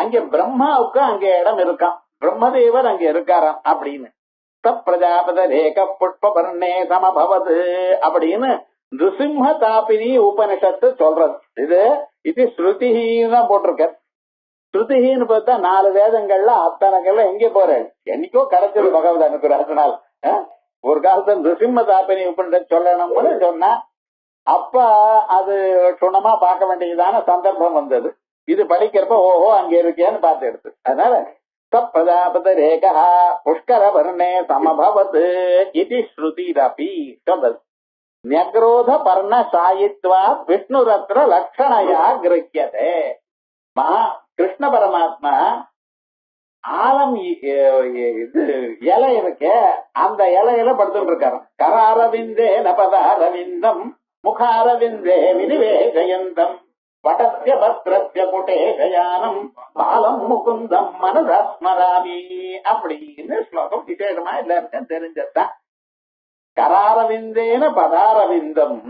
அங்க பிரம்மாவுக்கு அங்க இடம் இருக்கான், பிரம்மதேவர் அங்க இருக்காராம் அப்படின்னு. பிரஜாபதேக புஷ்பவர்ணே சமபவது அப்படின்னு நிருசிம்ம தாபினி உபனிஷத்து சொல்றது. இது ஸ்ருதின்னு தான் போட்டிருக்க. ஸ்ருதின்னு பார்த்தா 4 வேதங்கள்ல அத்தனைகள்ல எங்க போறேன் என்னைக்கோ கிடைச்சது பகவத் அனுகிரகத்தினால. ஒரு காலத்துல நிருசிம்ம தாபினி உபனிஷத்து சொல்லணும்னு சொன்னா அப்ப அது சுணமா பார்க்க வேண்டியதான சந்தர்ப்பம் வந்தது. இது படிக்கிறப்ப ஓஹோ அங்க இருக்கேன்னு பார்த்து எடுத்து. அதனால பிரஜாபதேக புஷ்கர வர்ணே சமபவது இது ஸ்ருதிரபி சொல்றது. ன்யக்ரோத பர்ண சாயித்வா விஷ்ணு ரத்ர லட்சணையா கிரஹ்யதே. மகா கிருஷ்ண பரமாத்மா ஆலம் இது இலை இருக்க, அந்த இலையில படுத்துட்டு இருக்காரு. கராரவிந்தே நபதாரவிந்தம் முகாரவிந்தே வினிவேகயந்தம் வடஸ்ய பத்ரஸ்ய புடேகயானம் பாலம் முகுந்தம் மனதாஸ்மராமி அப்படின்னு ஸ்லோகம் விசேஷமா எல்லாருக்கும் தெரிஞ்சதுதான். கராரவிந்தேன பதாரவிந்தம்.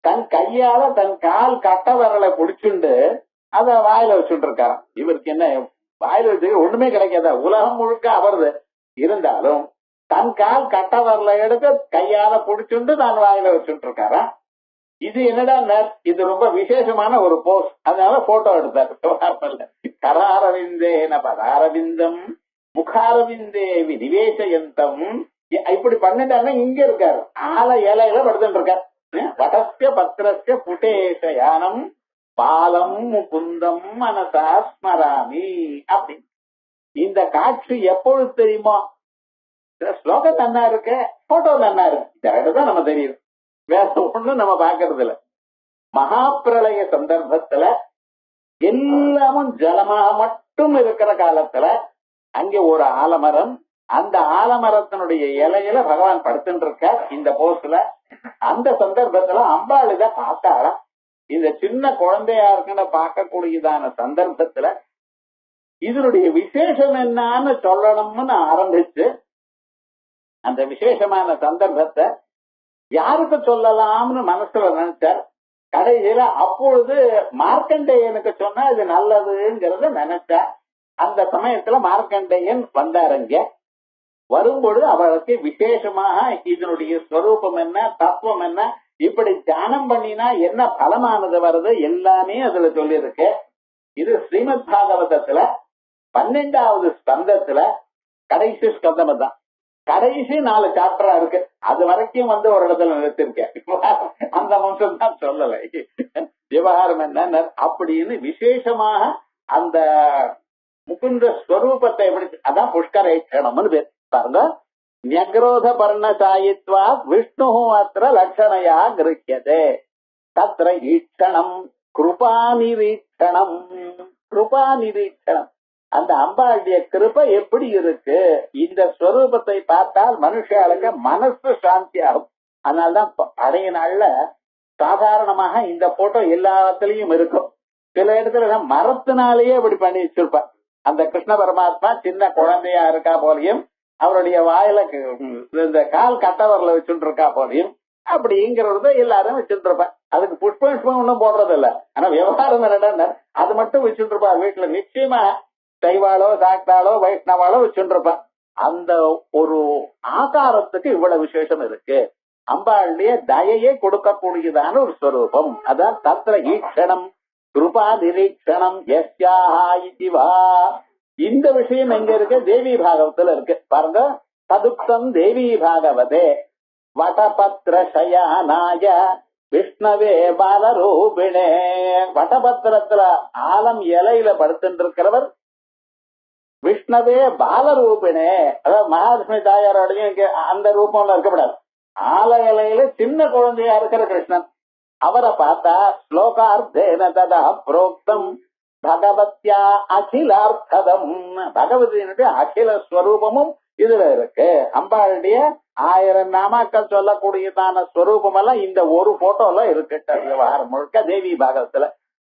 தன் கையால தன் கால் கட்ட வரலை புடிச்சுண்டு அத வாயில வச்சுட்டு இருக்காராம். இவருக்கு என்ன வாயில வச்சு ஒண்ணுமே கிடைக்காதா, உலகம் முழுக்க அவரது இருந்தாலும் தன் கால் கட்ட வரல எடுத்து கையால புடிச்சுண்டு தான் வாயில வச்சுட்டு இருக்காராம். இது என்னடா, இது ரொம்ப விசேஷமான ஒரு போஸ், அதனால போட்டோ எடுத்தாரு. கராரவிந்தேன பதாரவிந்தம் முகாரவிந்தே வினிவேசயந்தம். இப்படி பண்ணிட்டாருன்னா இங்க இருக்காரு, ஆல இலையில படுத்துட்டு இருக்காரு. வடஸ்ய பத்ரஸ்ய புடேசயானம் பாலம் முகுந்தம் மனசா ஸ்மராமி அப்படி. இந்த காட்சி எப்பொழுது தெரியுமோ, ஸ்லோகம் நன்னா இருக்கு, போட்டோ நன்னா இருக்கு, இந்த இடம்தான் நம்ம தெரியுது, வேற ஒண்ணும் நம்ம பாக்குறது இல்ல. மகா பிரளய சந்தர்ப்பத்துல எல்லாமும் ஜலமாக மட்டும் இருக்கிற காலத்துல அங்க ஒரு ஆலமரம், அந்த ஆலமரத்தினுடைய இலையில பகவான் படுத்துட்டு இருக்க இந்த போஸ்ல. அந்த சந்தர்ப்பத்துல அம்பாள் இத பார்த்தாளா. இந்த சின்ன குழந்தையா இருக்குன்னு பார்க்கக்கூடியதான சந்தர்ப்பத்துல இதனுடைய விசேஷம் என்னன்னு சொல்லணும்னு ஆரம்பிச்சு அந்த விசேஷமான சந்தர்ப்பத்தை யாருக்கு சொல்லலாம்னு மனசுல நினைச்சார். கடைசியில அப்பொழுது மார்க்கண்டேயனுக்கு சொன்னா இது நல்லதுங்கிறத நினைச்சா. அந்த சமயத்துல மார்க்கண்டேயன் வந்தாருங்க. வரும்பொழுது அவளுக்கு விசேஷமாக இதனுடைய ஸ்வரூபம் என்ன, தத்துவம் என்ன, இப்படி தியானம் பண்ணினா என்ன பலமானது வருது எல்லாமே அதுல சொல்லியிருக்கு. இது ஸ்ரீமத் பாகவதத்துல 12வது ஸ்கந்தத்துல கடைசி ஸ்கந்தம் தான். கடைசி 4 சாப்டரா இருக்கு. அது வரைக்கும் ஒரு இடத்துல நிறுத்திருக்கேன். அந்த வம்சம் தான் சொல்லலை. விவகாரம் என்ன அப்படின்னு விசேஷமாக அந்த முகுந்த ஸ்வரூபத்தை எப்படி, அதான் புஷ்கரேட்சணம்னு பேர் பாருங்க. நியக்ரோத பர்ணசாயித்வா விஷ்ணு அத்திர லட்சணையா கிருஹ்யதே தத்ர ஈட்சணம் கிருபாநிரீட்சணம். கிருபாநிரீட்சணம், அந்த அம்பாளுடைய கிருபை எப்படி இருக்கு. இந்த ஸ்வரூபத்தை பார்த்தால் மனுஷாளுக்கு மனசு சாந்தி ஆகும். அதனால்தான் பழைய நாள்ல சாதாரணமாக இந்த போட்டோ எல்லாத்துலயும் இருக்கும். சில இடத்துல மரத்தினாலேயே இப்படி பண்ணி வச்சிருப்பா. அந்த கிருஷ்ண பரமாத்மா சின்ன குழந்தையா இருக்கா போலையும், அவருடைய வாயில இந்த கால் கட்டவரில் வச்சுட்டு இருக்கா போலையும் அப்படிங்கிறது எல்லாரும் வச்சுட்டு இருப்பா. அதுக்கு புஷ்பம் ஒன்னும் போடுறது இல்ல. ஆனா விவகாரம் என்னடா அது மட்டும் வச்சுட்டு இருப்பா. வீட்டுல நிச்சயமா சைவாளோ சாக்தாளோ வைஷ்ணவாளோ வச்சுட்டு இருப்பா. அந்த ஒரு ஆகாரத்துக்கு இவ்வளவு விசேஷம் இருக்கு. அம்பாளுடைய தயையை கொடுக்கக்கூடியதான ஒரு ஸ்வரூபம். அதான் தத்ர ஈக்ஷணம் கிருபா நிரீக்ஷணம் யஸ்யாஹா இதிவா. இந்த விஷயம் எங்க இருக்கு? தேவி பாகவத்துல இருக்கு பாருங்க. ததுக்தம் தேவி பாகவதே வடபத்ர சயானாய விஷ்ணவே பாலரூபிணே. வடபத்திரத்துல ஆலம் இலையில படுத்துட்டு இருக்கிறவர் விஷ்ணவே பாலரூபிணே. அதாவது மகாலட்சுமி தாயாரோடையும் அந்த ரூபம்ல இருக்கப்படாது. ஆல இலையில சின்ன குழந்தையா இருக்கிற கிருஷ்ணன். அவரை பார்த்தா ஸ்லோகார்த்தேன ததா புரோக்தம் பகவத்யா அகிலார்த்ததம். பகவதியினுடைய அகில ஸ்வரூபமும் இதுல இருக்கு. அம்பாளுடைய 1000 நாமாக்கள் சொல்லக்கூடியதான ஸ்வரூபம் எல்லாம் இந்த ஒரு போட்டோல இருக்கு. விவகாரம் முழுக்க தேவி பாகவத்துல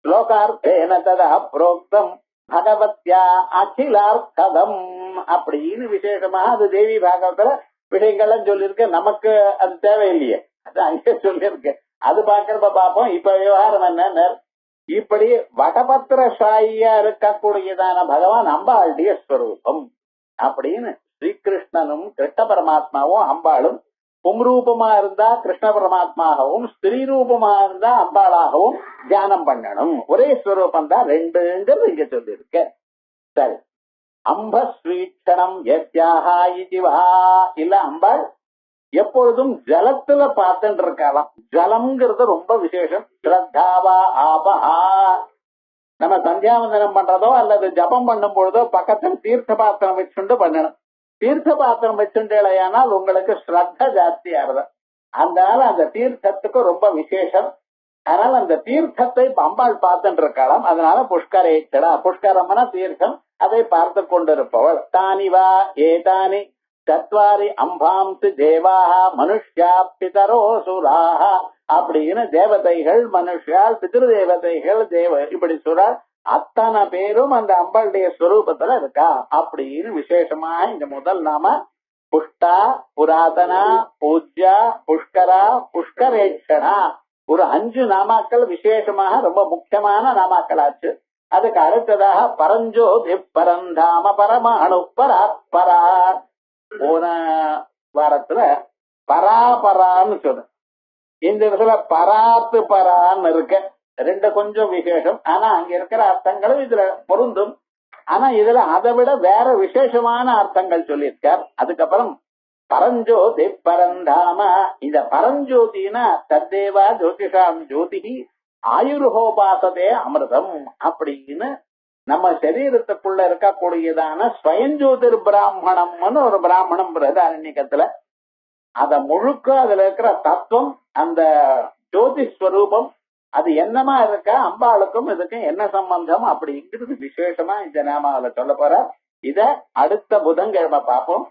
ஸ்லோகார்த்தேன ததா புரோக்தம் பகவத்யா அகிலார்த்ததம் அப்படின்னு விசேஷமாக அது தேவி பாகவத்துல விஷயங்கள்லாம் சொல்லியிருக்கு. நமக்கு அது தேவையில்லையே, அது அங்கே சொல்லியிருக்கு. அது பாக்குறப்ப பார்ப்போம். இப்ப விவகாரம் என்ன, இப்படி வடபத்திர சாயியா இருக்கக்கூடியதான பகவான் அம்பாளுடைய ஸ்வரூபம் அப்படின்னு ஸ்ரீகிருஷ்ணனும் கிருஷ்ண பரமாத்மாவும் அம்பாளும் பும்ரூபமா இருந்தா கிருஷ்ண பரமாத்மாகவும், ஸ்திரீ ரூபமா இருந்தா அம்பாளாகவும் தியானம் பண்ணணும். ஒரே ஸ்வரூபம் தான் ரெண்டுங்கிறது இங்க சொல்லியிருக்க. சரி, அம்ப ஸ்வீட்சணம் யஸ்யாஹா இதிவா. இல்ல அம்பாள் எப்பொழுதும் ஜலத்துல பார்த்துட்டு இருக்கலாம். ஜலம்ங்கிறது ரொம்ப விசேஷம். ஸ்ரத்தாவா ஆபஹா. நம்ம சந்தியாவந்தனம் பண்றதோ அல்லது ஜபம் பண்ணும் பொழுதோ பக்கத்தில் தீர்த்த பாத்திரம் வச்சுண்டு பண்ணணும். தீர்த்த பாத்திரம் வச்சுட்டேனால் உங்களுக்கு ஸ்ரத்த ஜாஸ்தி ஆறுது. அதனால அந்த தீர்த்தத்துக்கு ரொம்ப விசேஷம். அதனால அந்த தீர்த்தத்தை அம்பாள் பார்த்துட்டு இருக்கலாம். அதனால புஷ்கரேச்சடா, புஷ்கரம்னா தீர்த்தம், அதை பார்த்து கொண்டிருப்பவள். தானிவா ஏதானி சத்வாரி அம்பாம்சு தேவாக மனுஷ்யா பிதரோ சுராக அப்படின்னு தேவதைகள், மனுஷால், பிதிரு தேவதைகள், இப்படி சுரால் அத்தனை பேரும் அந்த அம்பாளுடைய ஸ்வரூபத்துல இருக்கா அப்படின்னு விசேஷமாக இந்த முதல் நாம புஷ்டா, புராதனா, பூஜ்யா, புஷ்கரா, புஷ்கரேட்சணா ஒரு 5 நாமாக்கள் விசேஷமாக ரொம்ப முக்கியமான நாமாக்கள் ஆச்சு. அதுக்கு அடுத்ததாக பரஞ்சோதி பரந்தாம பரமாணு பராத்பரா. போன வாரத்துல பராபரான்னு சொன்ன, இந்த இடத்துல பராத்து பரான்னு இருக்கு. ரெண்டு கொஞ்சம் விசேஷம். ஆனா அங்க இருக்கிற அர்த்தங்களும் இதுல பொருந்தும். ஆனா இதுல அதை விட வேற விசேஷமான அர்த்தங்கள் சொல்லியிருக்கார். அதுக்கப்புறம் பரஞ்சோதி பரந்தாம. இந்த பரஞ்சோதினா தத்தேவா ஜோதிஷாம் ஜோதிகி ஆயுர்ஹோபாசதே அமிர்தம் அப்படின்னு நம்ம சரீரத்துக்குள்ள இருக்கக்கூடியதான ஸ்வயஞ்சோதிர் பிராமணம்னு ஒரு பிராமணம் பிரதாரண்யத்துல அத முழுக்க அதுல இருக்கிற தத்துவம், அந்த ஜோதி ஸ்வரூபம், அது என்னமா இருக்கா, அம்பாளுக்கும் இதுக்கும் என்ன சம்பந்தம் அப்படிங்கிறது விசேஷமா இந்த நாமாவில சொல்ல போற. இத அடுத்த புதன்கிழமை பார்ப்போம்.